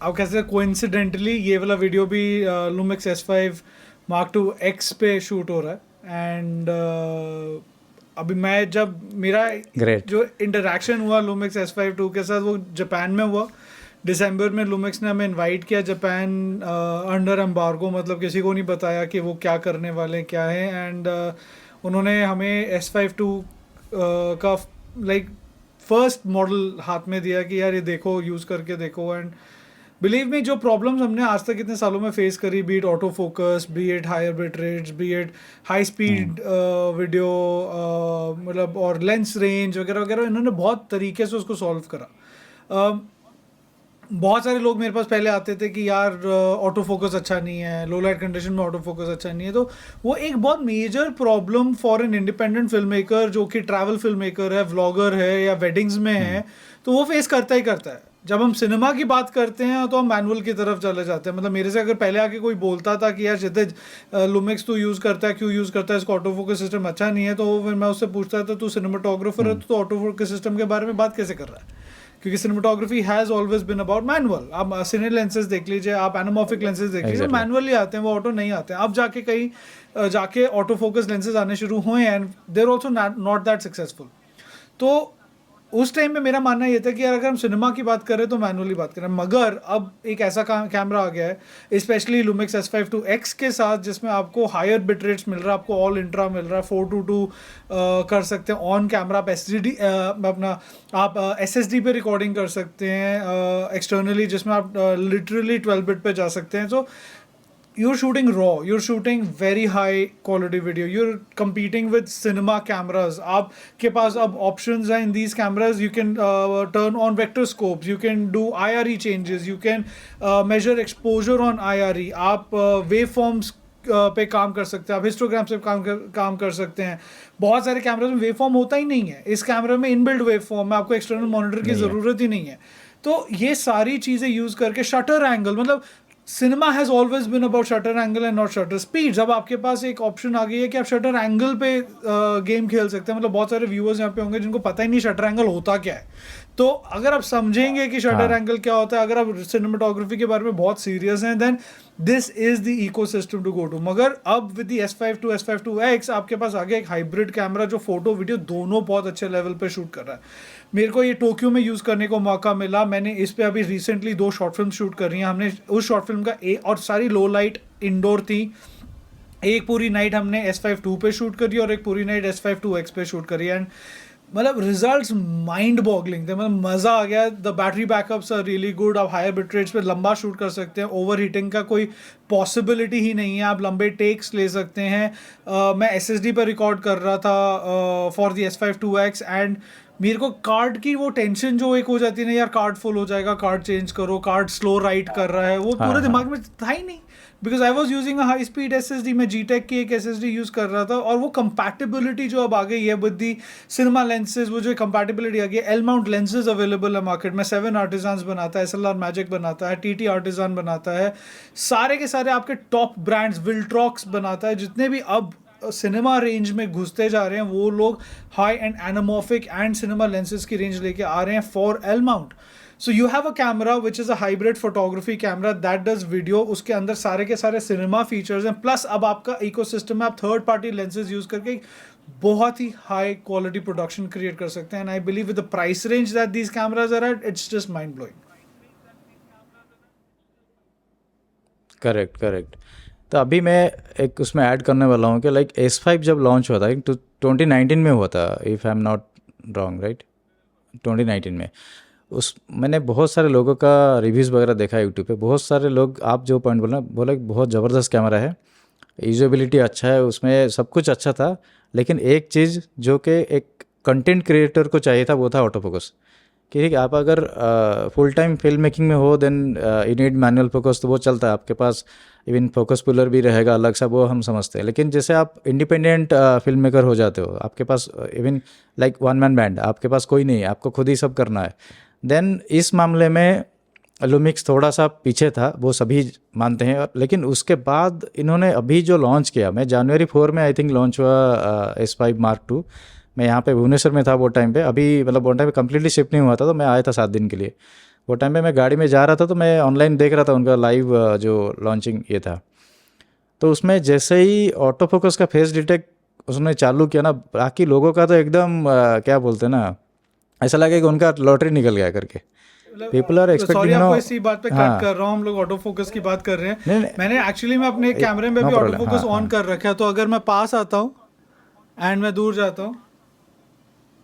आप कैसे कोइंसिडेंटली ये वाला वीडियो भी Lumix S5 Mark II X पे शूट हो रहा है. एंड अभी मैं जब मेरा जो इंटरेक्शन हुआ लूमिक्स S5 II के साथ वो जापान में हुआ. दिसंबर में लूमिक्स ने हमें इनवाइट किया जापान अंडर एम्बार्गो, मतलब किसी को नहीं बताया कि वो क्या करने वाले क्या है. एंड उन्होंने हमें S5 II का लाइक फर्स्ट मॉडल हाथ में दिया कि यार ये देखो, यूज़ करके देखो. एंड बिलीव मी, जो प्रॉब्लम्स हमने आज तक इतने सालों में फेस करी, be it auto focus, be it higher bit rates, be it high speed video, मतलब और लेंस रेंज वगैरह वगैरह, इन्होंने बहुत तरीके से उसको सॉल्व करा. बहुत सारे लोग मेरे पास पहले आते थे कि यार ऑटो फोकस अच्छा नहीं है, लो लाइट कंडीशन में ऑटो फोकस अच्छा नहीं है. तो वो एक बहुत major problem for an independent film maker जो कि ट्रैवल फिल्म मेकर है, व्लॉगर है या वेडिंग्स में है, तो वो फेस करता ही करता है. जब हम सिनेमा की बात करते हैं तो हम मैनुअल की तरफ चले जाते हैं. मतलब मेरे से अगर पहले आके कोई बोलता था कि यार क्षितिज लूमिक्स तू यूज़ करता है, क्यों यूज़ करता है, इसका ऑटो फोकस सिस्टम अच्छा नहीं है, तो फिर मैं उससे पूछता था तू सिनेमाटोग्राफर है तो ऑटो फोकस सिस्टम के बारे में बात कैसे कर रहा है, क्योंकि cinematography has always been about manual. आप सिने लेंसेज देख लीजिए, आप एनामॉर्फिक लेंसेज देख लीजिए, मैनुअली आते हैं, वो ऑटो नहीं आते हैं. अब जाके कहीं जाके ऑटो फोकस लेंसेज आने शुरू हुए हैं and they are also not that successful. तो उस टाइम में मेरा मानना ये था कि यार अगर हम सिनेमा की बात करें तो मैनुअली बात करें. मगर अब एक ऐसा कैमरा आ गया है specially Lumix S5 II X के साथ, जिसमें आपको हायर बिट रेट्स मिल रहा है, आपको ऑल इंट्रा मिल रहा है, 4:2 कर सकते हैं ऑन कैमरा. आप SSD पे रिकॉर्डिंग कर सकते हैं एक्सटर्नली, जिसमें आप लिटरली 12 बिट पे जा सकते हैं. तो you're shooting raw, you're shooting very high quality video, you're competing with cinema cameras. आपके पास अब options हैं in these cameras. You can turn on vector scopes, you can do IRE changes, you can measure exposure on IRE. आप waveforms पे काम कर सकते हैं, आप हिस्टोग्राम से काम कर सकते हैं। बहुत सारे कैमरे में वेव फॉर्म होता ही नहीं है, इस कैमरे में इनबिल्ट वेव फॉर्म है, आपको एक्सटर्नल मॉनिटर की नहीं है। ज़रूरत ही नहीं है। तो ये सारी चीज़ें यूज़ करके शटर एंगल, मतलब cinema has always been about shutter angle and not shutter speed. अब आपके पास एक ऑप्शन आ गई है कि आप शटर एंगल पे गेम खेल सकते हैं। मतलब बहुत सारे व्यूअर्स यहाँ पे होंगे जिनको पता ही नहीं शटर एंगल होता क्या है। तो अगर आप समझेंगे कि शटर हाँ। एंगल क्या होता है, अगर आप सिनेमाटोग्राफी के बारे में बहुत सीरियस हैं, then this is the ecosystem to go to. मगर अब विद द S52 S52X आपके पास आगे एक हाइब्रिड कैमरा जो फोटो वीडियो दोनों बहुत अच्छे लेवल पे शूट कर रहा है। मेरे को ये टोक्यो में यूज़ करने को मौका मिला। मैंने इस पे अभी रिसेंटली 2 शॉर्ट फिल्म शूट कर रही हैं हमने। उस शॉर्ट फिल्म का और सारी लो लाइट इंडोर थी। एक पूरी नाइट हमने S52 पे शूट करी और एक पूरी नाइट S52X पे शूट करी। एंड मतलब रिजल्ट्स माइंड बॉगलिंग थे, मतलब मज़ा आ गया। The battery backups are really good. आप हायर बिट रेट्स पे लंबा शूट कर सकते हैं, ओवर हीटिंग का कोई पॉसिबिलिटी ही नहीं है, आप लंबे टेक्स ले सकते हैं। मैं SSD पर रिकॉर्ड कर रहा था फॉर द S52X एंड मेरे को कार्ड की वो टेंशन जो एक हो जाती है ना, यार कार्ड फुल हो जाएगा, कार्ड चेंज करो, कार्ड स्लो राइट कर रहा है, वो हाँ, पूरे हाँ। दिमाग में था ही नहीं। Because I was using high speed SSD, मैं Gtech की एक SSD यूज़ कर रहा था। और वो कंपैटिबिलिटी जो अब आ गई है विद दी सिनेमा लेंसेज, वो जो कंपैटिबिलिटी आ गई है, एल माउंट लेंसेज अवेलेबल है मार्केट में। 7 आर्टिजान्स बनाता है, SLR मैजिक बनाता है, TT आर्टिजान बनाता है, सारे के सारे आपके टॉप ब्रांड्स, विल्ट्रॉक्स बनाता है। जितने भी अब सिनेमा रेंज में घुसते जा रहे हैं वो लोग high and anamorphic and cinema lenses की रेंज लेके आ रहे हैं for L mount. So you have a camera which is a hybrid photography camera that does video, उसके अंदर सारे के सारे सिनेमा फीचर्स हैं। प्लस अब आपका इकोसिस्टम में आप थर्ड पार्टी लेंसेज यूज़ करके बहुत ही हाई क्वालिटी प्रोडक्शन क्रिएट कर सकते हैं। And I believe with the price range that these cameras are at, it's just mind blowing. Correct, correct. तो अभी मैं एक उसमें ऐड करने वाला हूँ कि लाइक S5 जब लॉन्च हुआ था, 2019 में हुआ था, if I am not wrong, right? 2019 में उस मैंने बहुत सारे लोगों का रिव्यूज़ वगैरह देखा यूट्यूब पे। बहुत सारे लोग, आप जो पॉइंट बोला कि बहुत ज़बरदस्त कैमरा है, यूजेबिलिटी अच्छा है, उसमें सब कुछ अच्छा था। लेकिन एक चीज़ जो कि एक कंटेंट क्रिएटर को चाहिए था वो था ऑटो फोकस। कि ठीक है, आप अगर फुल टाइम फिल्म मेकिंग में हो then you need manual focus, तो वो चलता है आपके पास। इवन फोकस पुलर भी रहेगा अलग सा, वो हम समझते हैं। लेकिन जैसे आप इंडिपेंडेंट फिल्म मेकर हो जाते हो, आपके पास even like one man band, आपके पास कोई नहीं है, आपको खुद ही सब करना है, देन इस मामले में लुमिक्स थोड़ा सा पीछे था, वो सभी मानते हैं। लेकिन उसके बाद इन्होंने अभी जो लॉन्च किया, मैं जनवरी 4 में आई थिंक लॉन्च हुआ S5 Mark II। मैं यहाँ पे भुवनेश्वर में था वो टाइम पे, अभी मतलब वो टाइम पे कम्प्लीटली शिफ्ट नहीं हुआ था, तो मैं आया था 7 दिन के लिए। वो टाइम पे मैं गाड़ी में जा रहा था, तो मैं ऑनलाइन देख रहा था उनका लाइव जो लॉन्चिंग ये था। तो उसमें जैसे ही ऑटो फोकस का फेस डिटेक्ट उसने चालू किया ना, बाकी लोगों का तो एकदम क्या बोलते हैं ना, ऐसा लगे कि उनका लॉटरी निकल गया करके। पीपल आर सॉरी एक्सपेक्टिंग आपको नो। इसी बात पे हाँ, कट कर रहा हूँ, हम लोग ऑटो फोकस की बात कर रहे हैं। नहीं नहीं, मैंने एक्चुअली में अपने कैमरे में नो भी ऑटो प्रॉब्लम। फोकस हाँ, ऑन हाँ, कर रखा है, तो अगर मैं पास आता हूँ एंड मैं दूर जाता हूँ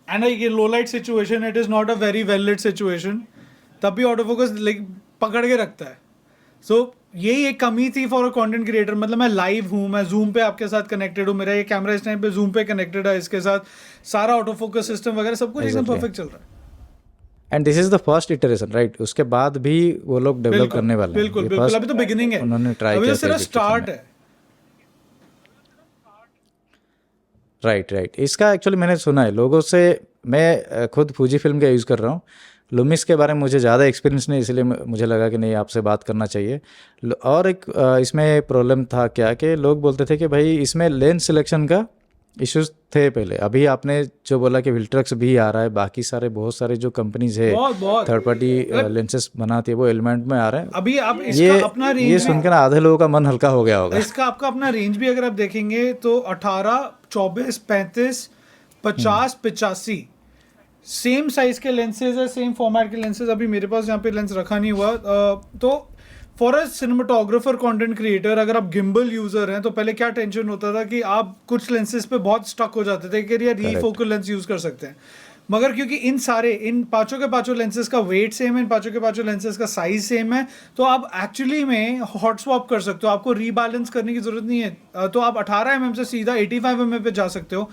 एंड ये low light situation, it is not a very well lit situation, तब भी ऑटो फोकस लाइक पकड़ के रखता है। सो यही एक कमी थी फॉर अ कंटेंट क्रिएटर। मतलब मैं लाइव हूँ, मैं जूम पे आपके साथ कनेक्टेड हूँ, मेरा ये कैमरा इस टाइम पे जूम पे कनेक्टेड है, इसके साथ सारा ऑटो फोकस सिस्टम वगैरह सब कुछ एकदम एग्जैक्टली। परफेक्ट चल रहा है। And this is the first iteration, right? उसके बाद भी वो लोग डेवलप बिल्कुल करने वाले हैं। बिल्कुल ये बिल्कुल, अभी फर्स्ट तो बिगिनिंग है, उन्होंने ट्राई अभी किया तो फेस सिर्फ डिटेक्शन में। स्टार्ट है। Right, right. इसका एक्चुअली मैंने सुना है लोगों से। मैं खुद फूजी फिल्म का यूज़ कर रहा हूँ। लुमिस के बारे में मुझे ज़्यादा एक्सपीरियंस नहीं, इसलिए मुझे लगा कि नहीं, आपसे बात करना चाहिए। और एक इसमें प्रॉब्लम था क्या कि लोग बोलते थे कि भाई इसमें लेंस सिलेक्शन का इश्यूज थे पहले। अभी आपने जो बोला कि विल्ट्रक्स भी आ रहा है, बाकी सारे बहुत सारे जो कंपनीज है बहुत बहुत थर्ड पार्टी मतलब लेंसेस बनाती है, वो एलिमेंट में आ रहे हैं। अभी आप इसका अपना ये रेंज भी, सुनकर ना आधे लोगों का मन हल्का हो गया होगा। इसका आपका अपना रेंज भी अगर आप देखेंगे तो 18, 24, 35, 50, 85 सेम साइज के लेंसेज है, सेम फॉर्मेट के लेंसेज। अभी मेरे पास यहाँ पे लेंस रखा नहीं हुआ। तो for a cinematographer content creator, अगर आप गिम्बल यूजर हैं तो पहले क्या टेंशन होता था कि आप कुछ लेंसेज पे बहुत स्टक हो जाते थे कि यार ये फोकल लेंस यूज कर सकते हैं। मगर क्योंकि इन पांचों के पांचों लेंसेज का वेट सेम है, इन पांचों के पांचों लेंसेज का साइज सेम है, तो आप एक्चुअली में हॉट स्वैप कर सकते हो, आपको रीबैलेंस करने की जरूरत नहीं है। तो आप 18 mm से सीधा 85 mm पे जा सकते हो।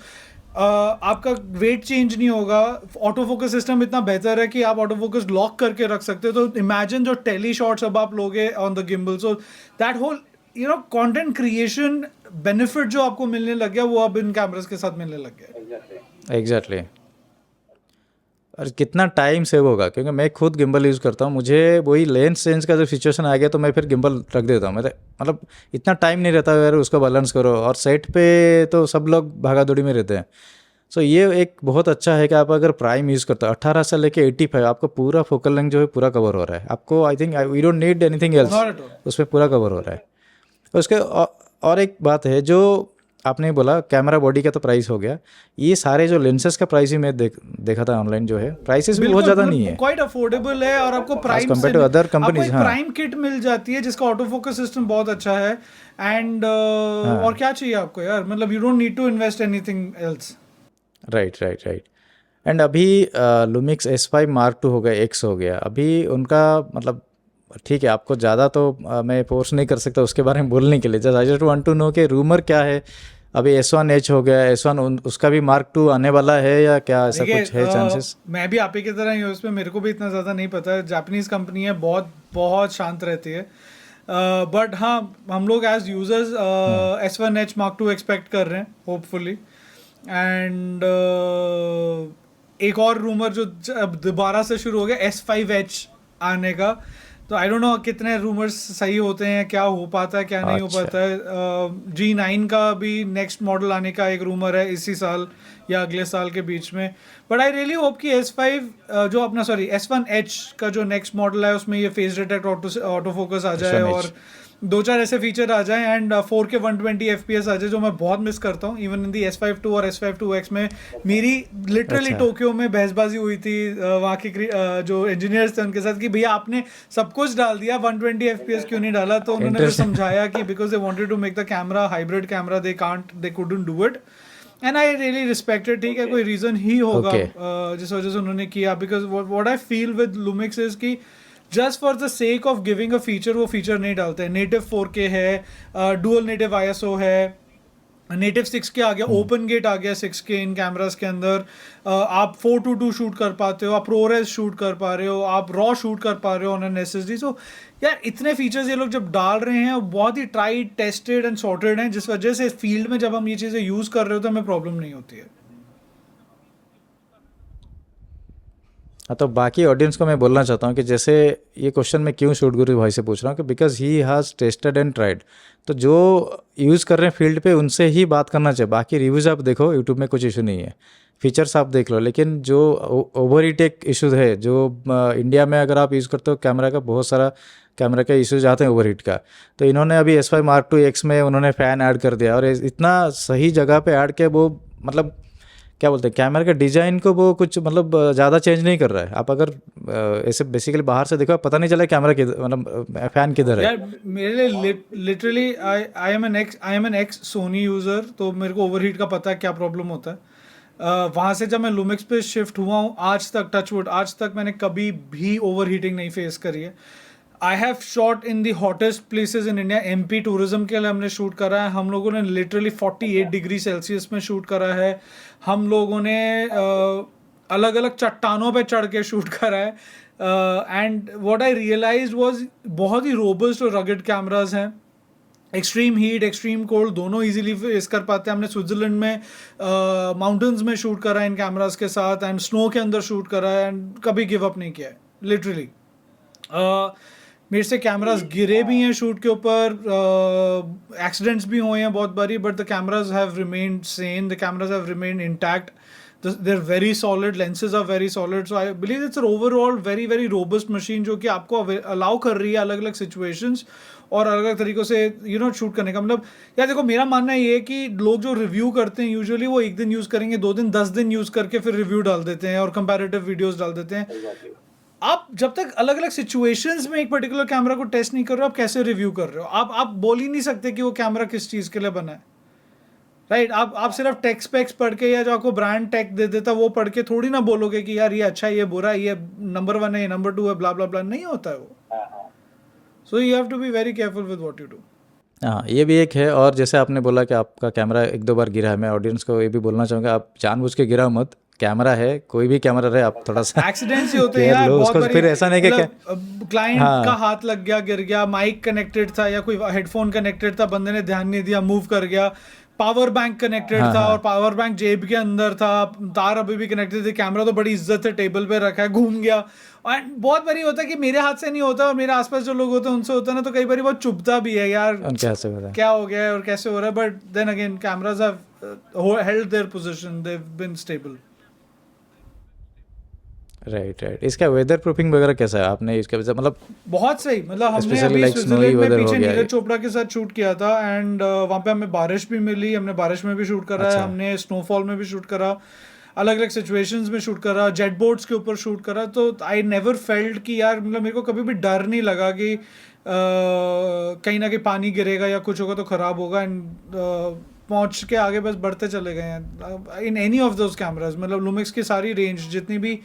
आपका वेट चेंज नहीं होगा। ऑटो फोकस सिस्टम इतना बेहतर है कि आप ऑटो फोकस लॉक करके रख सकते हो। तो इमेजिन जो टेली शॉट्स अब आप लोगे on the gimbal, so that whole you know content creation benefit जो आपको मिलने लग गया वो अब इन कैमरास के साथ मिलने लग गया। एग्जैक्टली। और कितना टाइम सेव होगा, क्योंकि मैं खुद गिम्बल यूज़ करता हूँ, मुझे वही लेंस चेंज का जब सिचुएशन आ गया तो मैं फिर गिम्बल रख देता हूँ। मेरे मतलब इतना टाइम नहीं रहता अगर उसको बैलेंस करो, और सेट पे तो सब लोग भागा दौड़ी में रहते हैं। सो ये एक बहुत अच्छा है कि आप अगर प्राइम यूज़ करते हो 18 से लेके 85, आपका पूरा फोकल लेंथ जो है पूरा कवर हो रहा है। आपको I think we don't need anything else, Not at all. उसमें पूरा कवर हो रहा है। उसके और एक बात है जो आपने बोला, कैमरा बॉडी का तो प्राइस हो गया, ये सारे जो लेंसेज का प्राइस ही मैं देखा था ऑनलाइन, जो है प्राइसेस भी बहुत ज़्यादा नहीं है क्वाइट अफोर्डेबल है, और आपको as prime compare to other companies. एक हाँ प्राइम किट मिल जाती है जिसका ऑटो फोकस सिस्टम बहुत अच्छा है। एंड और क्या चाहिए आपको यार, मतलब you don't need to invest anything else. Right. And अभी लुमिक्स S5 Mark II हो गया, X हो गया, अभी उनका मतलब ठीक है, आपको ज़्यादा तो मैं फोर्स नहीं कर सकता उसके बारे में बोलने के लिए। Just I just want to know कि रूमर क्या है। अभी S1H हो गया, S1 उसका भी Mark II आने वाला है या क्या, ऐसा कुछ है चांसेस? मैं भी आप ही की तरह ही हूँ इसमें, मेरे को भी इतना ज़्यादा नहीं पता है। जापानीज कंपनी है, बहुत बहुत शांत रहती है। बट हाँ, हम लोग as users S1H Mark II expect कर रहे हैं होपफुली। एंड एक और रूमर जो अब दोबारा से शुरू हो गया S5H आने का, तो आई डोंट नो कितने रूमर्स सही होते हैं, क्या हो पाता है क्या नहीं हो अच्छा। पाता है। G9 का भी नेक्स्ट मॉडल आने का एक रूमर है इसी साल या अगले साल के बीच में। बट आई रियली होप कि S5 जो अपना S1H का जो नेक्स्ट मॉडल है उसमें ये फेस डिटेक्ट ऑटो फोकस आ जाए, S1H। और दो चार ऐसे फीचर आ जाए, एंड 4K 120 FPS आ जाए, जो मैं बहुत मिस करता हूँ। Even in the S5 II और S5 IIX में मेरी लिटरली अच्छा। टोक्यो में बहसबाजी हुई थी वहाँ के जो इंजीनियर्स थे उनके साथ कि भैया आपने सब कुछ डाल दिया, 120 FPS क्यों नहीं डाला? तो उन्होंने फिर इंटरेस्टिंग। समझाया कि because they wanted to make the camera hybrid camera, they couldn't do it. And I really respected. ठीक है, कोई रीजन ही होगा ओके। जिस वजह से उन्होंने किया। Because what I feel with Lumix is कि just for the sake of giving a feature वो फीचर नहीं डालते हैं। नेटिव 4K है, डुअल नेटिव ISO है, नेटिव 6K आ गया, ओपन गेट आ गया 6K इन कैमरास के अंदर। आप 4:2 शूट कर पाते हो, आप प्रोरेस शूट कर पा रहे हो, आप रॉ शूट कर पा रहे हो ऑन एन SSD। सो यार इतने फीचर्स ये लोग जब डाल रहे हैं, बहुत he tried tested and sorted हैं, जिस वजह से फील्ड में जब हम ये चीज़ें यूज़ कर रहे हो तो हमें प्रॉब्लम नहीं होती है। हाँ, तो बाकी ऑडियंस को मैं बोलना चाहता हूँ कि जैसे ये क्वेश्चन मैं क्यों शूट गुरु भाई से पूछ रहा हूँ कि because he has tested and tried. तो जो यूज़ कर रहे हैं फील्ड पे उनसे ही बात करना चाहिए। बाकी रिव्यूज़ आप देखो यूट्यूब में, कुछ इशू नहीं है, फीचर्स आप देख लो। लेकिन जो ओवर हीट एक इशू है, जो इंडिया में अगर आप यूज़ करते हो कैमरा का, बहुत सारा कैमरा का इशूज आते हैं ओवर हीट का। तो इन्होंने अभी S5 Mark II X में उन्होंने फ़ैन ऐड कर दिया, और इतना सही जगह पे ऐड के वो मतलब क्या बोलते हैं, कैमरा के डिज़ाइन को वो कुछ मतलब ज़्यादा चेंज नहीं कर रहा है। आप अगर ऐसे बेसिकली बाहर से देखो, पता नहीं चला कैमरा किधर, मतलब फ़ैन किधर है। यार मेरे लिए literally I am an ex Sony user, तो मेरे को ओवरहीट का पता है क्या प्रॉब्लम होता है। वहाँ से जब मैं लुमिक्स पे शिफ्ट हुआ हूँ आज तक, टचवुड, आज तक मैंने कभी भी ओवरहीटिंग नहीं फेस करी है। I have shot in the hottest places in India. MP tourism के लिए हमने शूट करा है, हम लोगों ने लिटरली 48 डिग्री सेल्सियस में शूट करा है। हम लोगों ने अलग अलग चट्टानों पे चढ़ के शूट करा है। And what I realised was बहुत ही रोबस्ट और रगड कैमरास हैं। एक्सट्रीम हीट, एक्सट्रीम कोल्ड दोनों इजीली फेस कर पाते हैं। हमने स्विट्जरलैंड में माउंटेन्स में शूट करा है इन कैमरास के साथ, एंड स्नो के अंदर शूट करा है, एंड कभी गिव अप नहीं किया है लिटरली। मेरे से कैमरास गिरे भी हैं शूट के ऊपर, एक्सीडेंट्स भी हुए हैं बहुत बारी, but the cameras have remained sane, the cameras have remained intact, they are very solid, lenses are very solid. So I believe it's overall very very robust machine, जो कि आपको अलाउ कर रही है अलग अलग सिचुएशंस और अलग अलग तरीक़ों से शूट करने का। मतलब यार देखो, मेरा मानना ये है कि लोग जो रिव्यू करते हैं यूजुअली वो एक दिन यूज़ करेंगे, 2 दिन 10 दिन यूज़ करके फिर रिव्यू डाल देते हैं और कंपैरेटिव वीडियोस डाल देते हैं। आप जब तक अलग अलग सिचुएशंस में एक पर्टिकुलर कैमरा को टेस्ट नहीं कर रहे हो, आप कैसे रिव्यू कर रहे हो? आप बोल ही नहीं सकते कि वो कैमरा किस चीज़ के लिए बना है, राइट? आप सिर्फ टेक स्पेक्स पढ़ के या जो आपको ब्रांड टैग दे देता वो पढ़ के थोड़ी ना बोलोगे कि यार ये अच्छा है, ये बुरा है, ये नंबर 1 है, ये नंबर 2 है, ब्ला ब्ला ब्ला। नहीं होता है वो। So you have to be very careful with what you do. हाँ, ये भी एक है। और जैसे आपने बोला कि आपका कैमरा 1-2 बार गिरा है, मैं ऑडियंस को ये भी बोलना चाहूँगा, आप जानबूझ के गिरा मत, कैमरा है, कोई भी कैमरा रहे, आप थोड़ा सा एक्सीडेंट्स ही होते हैं केयर यार लो बहुत उसको। बारी, फिर ऐसा नहीं कि क्लाइंट हाँ। का हाथ लग गया, गिर गया, माइक कनेक्टेड था या कोई हेडफोन कनेक्टेड था, बंदे ने ध्यान नहीं दिया, मूव कर गया, पावर बैंक कनेक्टेड हाँ था हाँ और पावर बैंक जेब के अंदर था, तार अभी भी कनेक्टेड थी, कैमरा तो बड़ी इज्जत से टेबल पे रखा है, घूम गया। और बहुत बारी होता है कि मेरे हाथ से नहीं होता और मेरे आसपास जो लोग होते हैं उनसे होता है ना, तो कई बारी बहुत चुभता भी है यार, उनके हाथ से हो रहा है। क्या हो गया है और कैसे हो रहा है। But then again cameras have held their position, they have been stable. Right right. इसका वेदर प्रूफिंग वगैरह कैसा है आपने इसके वजह मतलब बहुत सही, मतलब हमने स्पेशली अभी लाइक स्नोई स्विट्जरलैंड में वेदर हो पीछे गया? नीरज चोपड़ा के साथ शूट किया था एंड वहाँ पे हमें बारिश भी मिली, हमने बारिश में भी शूट करा है, अच्छा। हमने स्नोफॉल में भी शूट करा, अलग अलग सिचुएशंस में शूट करा, जेट बोट्स के ऊपर शूट करा। तो आई नेवर फेल्ट कि यार, मतलब मेरे को कभी भी डर नहीं लगा कि कहीं ना कहीं पानी गिरेगा या कुछ होगा तो ख़राब होगा। एंड पहुंच के आगे बस बढ़ते चले गए हैं in any of those cameras. मतलब लुमिक्स की सारी रेंज जितनी भी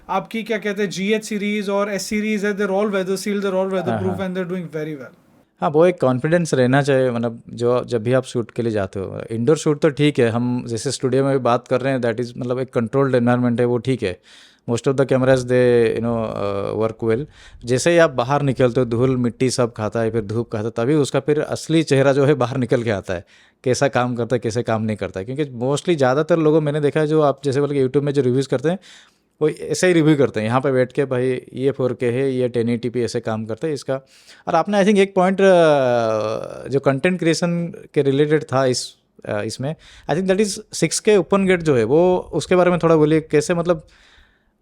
आपकी क्या कहते हैं GH सीरीज और S सीरीज है, they're all weather sealed, they're all weather proof and they're doing very well. हाँ, वो एक कॉन्फिडेंस रहना चाहिए, मतलब जो जब भी आप शूट के लिए जाते हो। इंडोर शूट तो ठीक है, हम जैसे स्टूडियो में भी बात कर रहे हैं, दैट इज़ मतलब एक कंट्रोल्ड एनवायरनमेंट है, वो ठीक है। Most of the cameras they work well. जैसे ही आप बाहर निकलते हो, धूल मिट्टी सब खाता है, फिर धूप खाता है, तभी उसका फिर असली चेहरा जो है बाहर निकल के आता है, कैसा काम करता है कैसे काम नहीं करता है। क्योंकि मोस्टली ज़्यादातर लोगों मैंने देखा है जो आप जैसे बोले कि यूट्यूब में जो रिव्यूज़ करते हैं वो ऐसे ही रिव्यू करते हैं, यहाँ पे बैठ के भाई ये 4K है, ये 1080p ऐसे काम करते हैं इसका। और आपने आई थिंक एक पॉइंट जो कंटेंट क्रिएशन के रिलेटेड था इसमें, I think that is 6K open gate जो है वो, उसके बारे में थोड़ा बोलिए कैसे, मतलब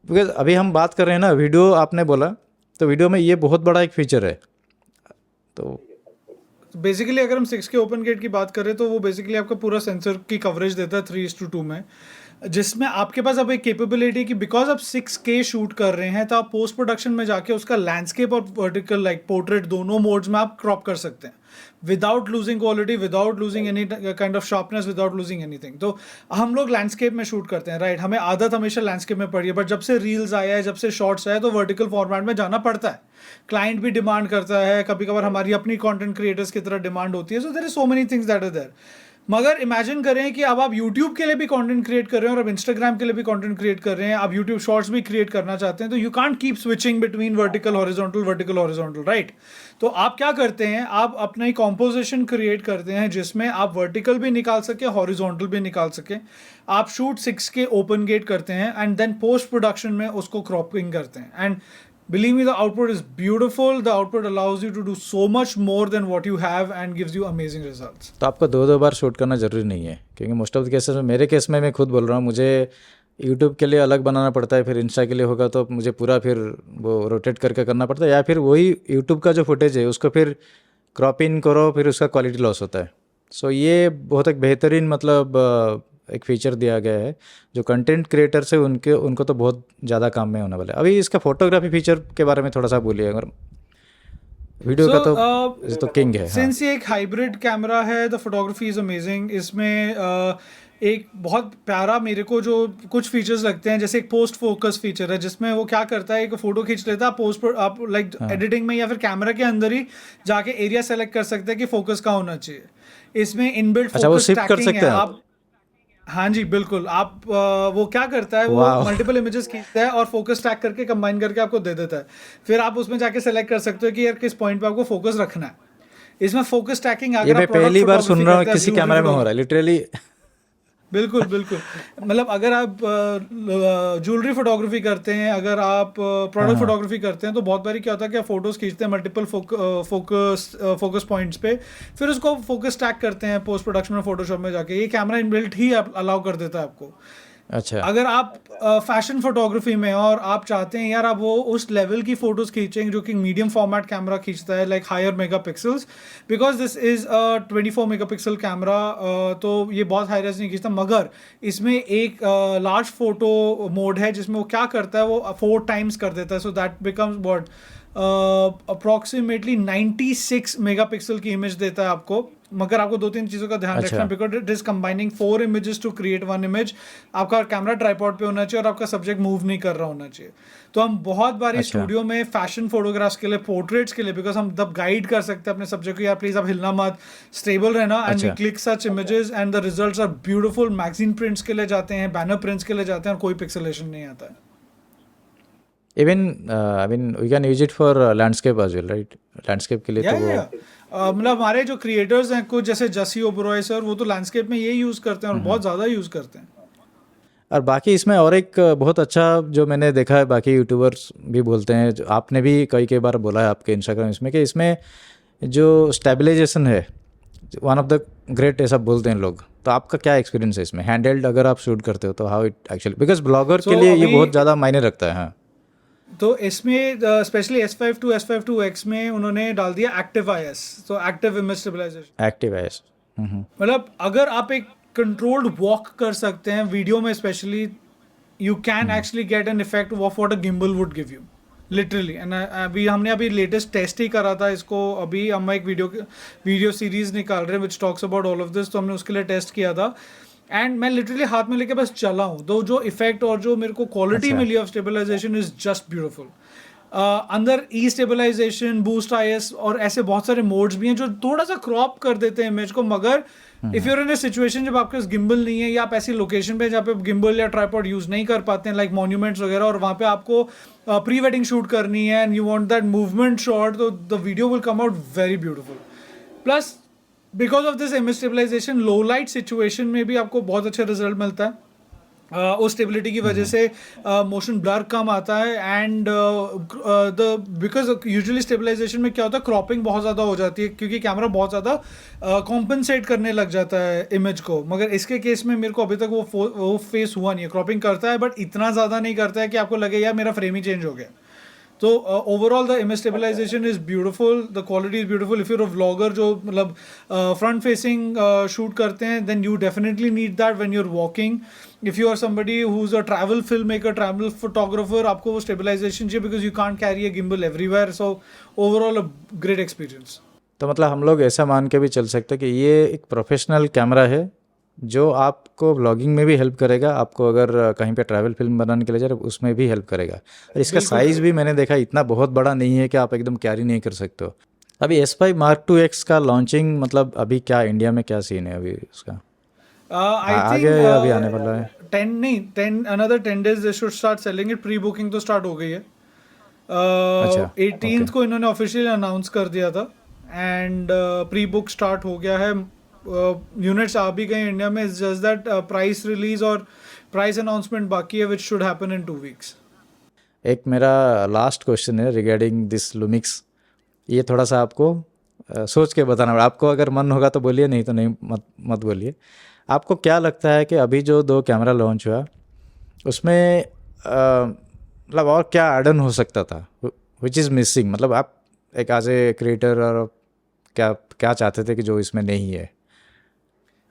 बिकॉज अभी हम बात कर रहे हैं ना वीडियो, आपने बोला तो वीडियो में ये बहुत बड़ा एक फीचर है। तो बेसिकली अगर हम 6K ओपन गेट की बात करें तो वो बेसिकली आपका पूरा सेंसर की कवरेज देता है 3:2 में, जिसमें आपके पास अब एक कैपेबिलिटी कि बिकॉज आप 6K शूट कर रहे हैं तो आप पोस्ट प्रोडक्शन में जाके उसका लैंडस्केप और वर्टिकल लाइक पोर्ट्रेट दोनों मोड्स में आप क्रॉप कर सकते हैं without losing quality, without losing any kind of sharpness, without losing anything. तो हम लोग लैंडस्केप में शूट करते हैं, राइट, हमें आदत हमेशा लैंडस्केप में पड़ी है, बट जब से रील्स आया है, जब से शॉर्ट्स आया है, तो वर्टिकल फॉर्मेट में जाना पड़ता है। क्लाइंट भी डिमांड करता है, कभी कभार हमारी अपनी कंटेंट क्रिएटर्स की तरह डिमांड होती है। So there is so many things that are there. मगर इमेजिन करें कि अब आप YouTube के लिए भी कंटेंट क्रिएट कर रहे हैं और अब Instagram के लिए भी कंटेंट क्रिएट कर रहे हैं, आप YouTube शॉर्ट्स भी क्रिएट करना चाहते हैं, तो you can't keep switching between vertical horizontal, right. तो आप क्या करते हैं, आप अपना ही कॉम्पोजिशन क्रिएट करते हैं जिसमें आप वर्टिकल भी निकाल सके, हॉरिजॉन्टल भी निकाल सके। आप शूट 6K ओपन गेट करते हैं एंड देन पोस्ट प्रोडक्शन में उसको क्रॉपिंग करते हैं। And believe me, the output is beautiful. The output allows you to do so much more than what you have and gives you amazing results. तो आपको दो बार shoot करना ज़रूरी नहीं है, क्योंकि मोस्ट ऑफ द केसेस में, मेरे केस में मैं खुद बोल रहा हूँ, मुझे यूट्यूब के लिए अलग बनाना पड़ता है, फिर इंस्टा के लिए होगा तो मुझे पूरा फिर वो रोटेट करके करना पड़ता है, या फिर वही यूट्यूब का जो फुटेज है उसको फिर क्रॉप इन करो, फिर उसका क्वालिटी लॉस होता है। सो ये बहुत एक बेहतरीन मतलब एक फीचर दिया गया है जो कंटेंट क्रिएटर्स है उनको तो बहुत ज़्यादा काम में होने वाला है। अभी इसका फोटोग्राफी फीचर के बारे में थोड़ा सा बोलिए, अगर वीडियो का तो किंग है। सिंस ये एक हाइब्रिड कैमरा है, द फोटोग्राफी इज अमेजिंग। इसमें एक बहुत प्यारा मेरे को जो कुछ फीचर्स लगते हैं, जैसे एक पोस्ट फोकस फीचर है जिसमें वो क्या करता है, एक फोटो खींच लेता है, पोस्ट पर आप लाइक एडिटिंग में या फिर कैमरा के अंदर ही जाके एरिया सेलेक्ट कर सकते हैं कि फोकस कहाँ होना चाहिए। इसमें इनबिल्ट फोकस ट्रैकिंग है। आप हाँ जी बिल्कुल, आप वो क्या करता है, वो मल्टीपल इमेजेस खींचता है और फोकस ट्रैक करके कंबाइन करके आपको दे देता है। फिर आप उसमें जाके सेलेक्ट कर सकते हो कि यार किस पॉइंट पे आपको फोकस रखना है। इसमें फोकस ट्रैकिंग ये मैं पहली बार सुन रहा हूँ किसी कैमरा में हो रहा है, लिटरली। बिल्कुल बिल्कुल, मतलब अगर आप ज्वेलरी फोटोग्राफी करते हैं, अगर आप प्रोडक्ट फोटोग्राफी करते हैं, तो बहुत बारी क्या होता है कि आप फोटोज खींचते हैं मल्टीपल फोकस पॉइंट्स पे, फिर उसको फोकस ट्रैक करते हैं पोस्ट प्रोडक्शन में फोटोशॉप में जाके। ये कैमरा इनबिल्ट ही अलाउ कर देता है आपको। अच्छा, अगर आप फैशन फोटोग्राफी में और आप चाहते हैं यार आप वो उस लेवल की फोटोज खींचेंगे जो कि मीडियम फॉर्मेट कैमरा खींचता है, like higher megapixels, because this is 24 megapixel camera, तो ये बहुत हाई रेज नहीं खींचता। मगर इसमें एक लार्ज फोटो मोड है जिसमें वो क्या करता है, वो 4 टाइम्स कर देता है, so that becomes what approximately 96 megapixel की इमेज देता है आपको मगर आपको 2-3 चीज़ों का ध्यान अच्छा। रखना, because it is combining 4 images to create 1 image. आपका कैमरा ट्राइपॉड पे होना चाहिए और आपका सब्जेक्ट मूव नहीं कर रहा होना चाहिए। तो हम बहुत बारी अच्छा। स्टूडियो में फैशन फोटोग्राफ्स के लिए, पोर्ट्रेट्स के लिए, बिकॉज हम तब गाइड कर सकते हैं अपने सब्जेक्ट को, यार प्लीज आप हिलना मत, स्टेबल रहना, एंड वी अच्छा। Click such images and the results are beautiful. Magazine prints के लिए जाते हैं, बैनर प्रिंट्स के लिए जाते हैं, और कोई पिक्सेलेशन नहीं आता है। Even I mean we can use it for landscape as well, right? Landscape के लिए तो वो मतलब हमारे जो क्रिएटर्स हैं कुछ, जैसे जसी ओबरॉय सर, वो तो लैंडस्केप में ये यूज़ करते हैं और बहुत ज़्यादा यूज़ करते हैं। और बाकी इसमें और एक बहुत अच्छा जो मैंने देखा है, बाकी यूट्यूबर्स भी बोलते हैं, जो आपने भी कई बार बोला है आपके इंस्टाग्राम इसमें, कि इसमें जो स्टेबलाइजेशन है वन ऑफ द ग्रेट ऐसा बोलते हैं लोग। तो आपका क्या एक्सपीरियंस है इसमें, हैंडहेल्ड अगर आप शूट करते हो तो how it actually, because blogger के लिए ये बहुत ज़्यादा मायने रखता है। हाँ, तो इसमें specially S5 to S5 2X में उन्होंने डाल दिया एक्टिव IS, तो एक्टिव इमेज स्टेबलाइजेशन। एक्टिव है। मतलब अगर आप एक कंट्रोल्ड वॉक कर सकते हैं वीडियो में specially, you can actually get an effect of what a gimbal would give you literally. And हमने अभी लेटेस्ट टेस्ट ही करा था इसको, अभी हम एक वीडियो सीरीज निकाल रहे हैं which talks about all of this, तो हमने उसके लिए टेस्ट किया था। एंड मैं लिटरली हाथ में लेके बस चला हूँ, तो जो इफेक्ट और जो मेरे को क्वालिटी मिली of stabilisation is just beautiful. अंदर ई स्टेबलाइजेशन, बूस्ट IS और ऐसे बहुत सारे मोड्स भी हैं जो थोड़ा सा क्रॉप कर देते हैं इमेज को। मगर if you're in A situation जब आपके पास गिम्बल नहीं है, या आप ऐसी लोकेशन पे जहाँ पे गिम्बल या ट्राइपॉड यूज नहीं कर पाते हैं, लाइक मॉन्यूमेंट्स वगैरह, और वहाँ पे आपको प्री वेडिंग शूट करनी है and you want that movement shot, तो the video will come out very beautiful. Plus because of this image stabilisation, low light situation में भी आपको बहुत अच्छा रिजल्ट मिलता है। उस स्टेबिलिटी की वजह से मोशन ब्लर कम आता है, and the because usually stabilisation में क्या होता है, क्रॉपिंग बहुत ज़्यादा हो जाती है क्योंकि कैमरा बहुत ज़्यादा कॉम्पनसेट करने लग जाता है इमेज को। मगर इसके केस में मेरे को अभी तक वो फेस हुआ नहीं है। क्रॉपिंग करता है बट इतना ज़्यादा नहीं करता है कि आपको लगे यार मेरा फ्रेम ही चेंज हो गया। तो overall the image stabilisation is beautiful, the quality is beautiful. If you're a vlogger जो मतलब फ्रंट फेसिंग शूट करते हैं, then you definitely need that when you are walking. If you are somebody who is a travel film maker, travel photographer, आपको वो stabilisation चाहिए because you can't carry a gimbal everywhere. So overall a great experience. तो मतलब हम लोग ऐसा मान के भी चल सकते हैं कि ये एक प्रोफेशनल कैमरा है जो आपको व्लॉगिंग में भी हेल्प करेगा, आपको अगर कहीं पे ट्रैवल फिल्म बनाने के लिए जा रहे उसमें भी हेल्प करेगा। और इसका साइज़ भी मैंने देखा इतना बहुत बड़ा नहीं है कि आप एकदम कैरी नहीं कर सकते हो। अभी S5 Mark 2X का लॉन्चिंग, मतलब अभी क्या इंडिया में क्या सीन है अभी उसका? आगे अभी आने वाला है 10 another 10 days they should start selling it। Pre booking तो स्टार्ट हो गई है। अच्छा, 18th को इन्होंने ऑफिशियली अनाउंस कर दिया था, एंड प्री बुक स्टार्ट हो गया है। यूनिट्स आ भी गए इंडिया में, जस्ट दैट प्राइस रिलीज और प्राइस अनाउंसमेंट बाकी है which should happen in 2 weeks। एक मेरा लास्ट क्वेश्चन है रिगार्डिंग दिस लुमिक्स। ये थोड़ा सा आपको सोच के बताना पड़ा। आपको अगर मन होगा तो बोलिए, नहीं तो नहीं, मत बोलिए। आपको क्या लगता है कि अभी जो 2 कैमरा लॉन्च हुआ उसमें मतलब और क्या ऐड ऑन हो सकता था, विच इज़ मिसिंग? मतलब आप एक एज ए क्रिएटर और क्या चाहते थे कि जो इसमें नहीं है?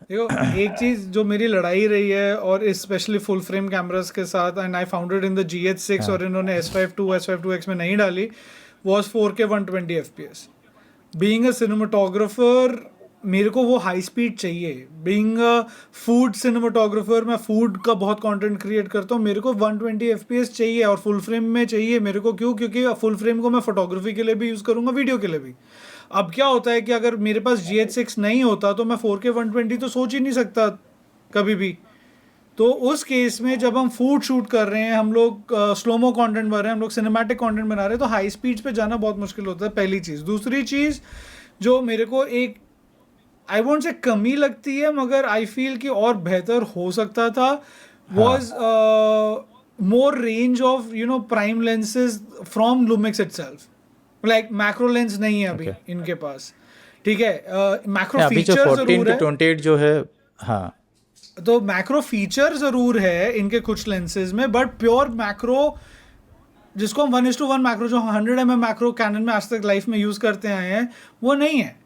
देखो, एक चीज़ जो मेरी लड़ाई रही है, और स्पेशली फुल फ्रेम कैमरास के साथ, and I found it in the GH6 और इन्होंने S5 2X में नहीं डाली, was 4K 120 FPS। Being a cinematographer मेरे को वो हाई स्पीड चाहिए। बीइंग अ फूड सिनेमाटोग्राफर, मैं फूड का बहुत कंटेंट क्रिएट करता हूँ, मेरे को 120 FPS चाहिए और फुल फ्रेम में चाहिए मेरे को। क्यों? क्योंकि फुल फ्रेम को मैं फोटोग्राफी के लिए भी यूज़ करूँगा, वीडियो के लिए भी। अब क्या होता है कि अगर मेरे पास GH6 नहीं होता तो मैं 4K 120 तो सोच ही नहीं सकता कभी भी। तो उस केस में जब हम फूड शूट कर रहे हैं, हम लोग स्लोमो कंटेंट बना रहे हैं, हम लोग सिनेमैटिक कंटेंट बना रहे हैं, तो हाई स्पीड्स पे जाना बहुत मुश्किल होता है, पहली चीज़। दूसरी चीज़ जो मेरे को एक आई वोंट से कमी लगती है, मगर आई फील कि और बेहतर हो सकता था, was more range of prime lenses from Lumix itself. Like macro lens नहीं है अभी इनके पास, ठीक है। मैक्रो अभी जो फीचर 14 जरूर to है, 28 जो है, हाँ, तो मैक्रो फीचर जरूर है इनके कुछ लेंसेज में, बट प्योर मैक्रो जिसको हम 1:1 मैक्रो, जो 100 mm मैक्रो कैनन में आज तक लाइफ में यूज़ करते आए हैं, वो नहीं है।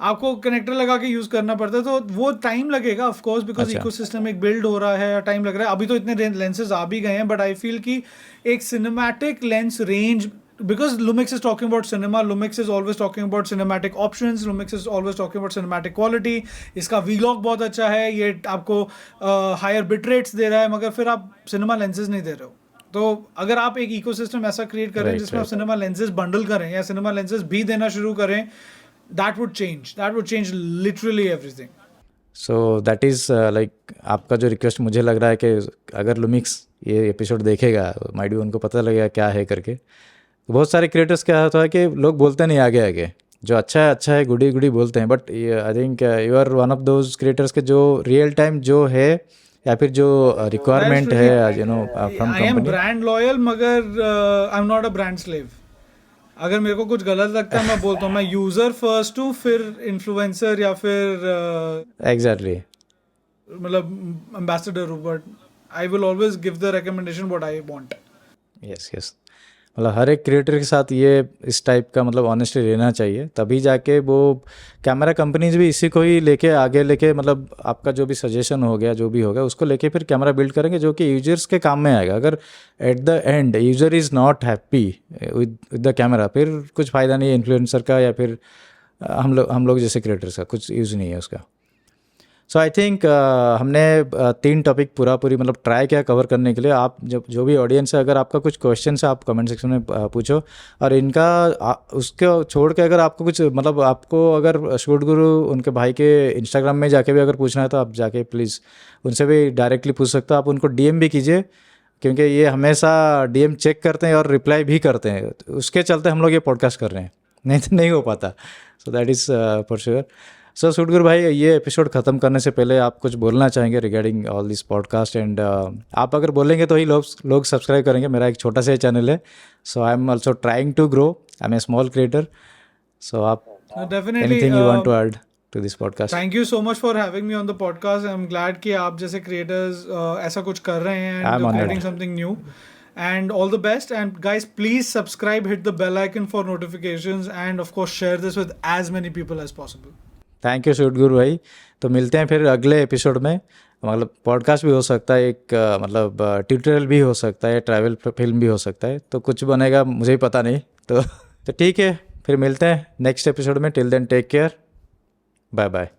आपको कनेक्टर लगा के यूज़ करना पड़ता है, तो वो टाइम लगेगा ऑफ कोर्स, बिकॉज इकोसिस्टम एक बिल्ड हो रहा है, टाइम लग रहा है। अभी तो इतने लेंसेज आ भी गए हैं, बट आई फील कि एक cinematic lens range because Lumix is talking about cinema, Lumix is always talking about cinematic options, Lumix is always talking about cinematic quality. इसका vlog बहुत अच्छा है, ये आपको higher bit rates दे रहा है, मगर फिर आप cinema lenses नहीं दे रहे हो. तो अगर आप एक इकोसिस्टम ऐसा क्रिएट करें Right, जिसमें आप right. सिनेमा लेंसेज बंडल करें या सिनेमा लेंसेज भी देना शुरू करें, that would change literally everything. So that is like आपका जो रिक्वेस्ट मुझे लग रहा है कि अगर लुमिक्स ये एपिसोड देखेगा, माइट भी उनको पता लगेगा क्या है करके. तो बहुत सारे क्रिएटर्स क्या होता है कि लोग बोलते नहीं आगे आगे, जो अच्छा है गुडी गुडी बोलते हैं, but I think you are one of those creators के जो रियल टाइम जो है या फिर जो रिक्वायरमेंट है, you know, from I am company. Brand loyal, मगर I am not a brand slave. अगर मेरे को कुछ गलत लगता है मैं बोलता हूँ, मैं यूजर फर्स्ट हूँ, फिर इन्फ्लुएंसर या फिर एग्जैक्टली. मतलब एम्बेसडर हूँ, but I will always give the recommendation what I want. Yes. मतलब हर एक क्रिएटर के साथ ये इस टाइप का मतलब ऑनेस्टली रहना चाहिए, तभी जाके वो कैमरा कंपनीज भी इसी को ही लेके आगे लेके, मतलब आपका जो भी सजेशन हो गया जो भी होगा उसको लेके फिर कैमरा बिल्ड करेंगे जो कि यूजर्स के काम में आएगा. अगर at the end user is not happy with the camera, फिर कुछ फ़ायदा नहीं है इन्फ्लुएंसर का या फिर हम लोग जैसे क्रिएटर्स का कुछ यूज़ नहीं है उसका. सो आई थिंक हमने 3 टॉपिक पूरी मतलब ट्राई किया कवर करने के लिए. आप जो भी ऑडियंस है, अगर आपका कुछ क्वेश्चन है आप कमेंट सेक्शन में पूछो. और इनका उसके छोड़ के अगर आपको कुछ मतलब आपको अगर शूट गुरु उनके भाई के इंस्टाग्राम में जाके भी अगर पूछना है तो आप जाके प्लीज़ उनसे भी डायरेक्टली पूछ सकते हो. आप उनको डीएम भी कीजिए, क्योंकि ये हमेशा डीएम चेक करते हैं और रिप्लाई भी करते हैं. उसके चलते हम लोग ये पॉडकास्ट कर रहे हैं, नहीं तो नहीं हो पाता. So that is for sure. So Shootguru भाई, ये एपिसोड ख़त्म करने से पहले आप कुछ बोलना चाहेंगे regarding all this podcast? And आप अगर बोलेंगे तो ही लोग सब्सक्राइब करेंगे. मेरा एक छोटा सा चैनल है, so I am also trying to grow. I am a small creator. So आप anything you want to add to this podcast? Thank you so much for having me on the podcast. I am glad कि आप जैसे creators ऐसा कुछ कर रहे हैं I'm and honored. Creating something new. And all the best, and guys, please subscribe, hit the bell icon for notifications, and of course share this with as many people as possible. Thank you Shootguru भाई. तो मिलते हैं फिर अगले episode में. मतलब podcast भी हो सकता है, एक मतलब ट्यूटोरियल भी हो सकता है, ट्रैवल फिल्म भी हो सकता है, तो कुछ बनेगा मुझे ही पता नहीं. तो ठीक है, फिर मिलते हैं नेक्स्ट एपिसोड में. Till then take care, bye bye.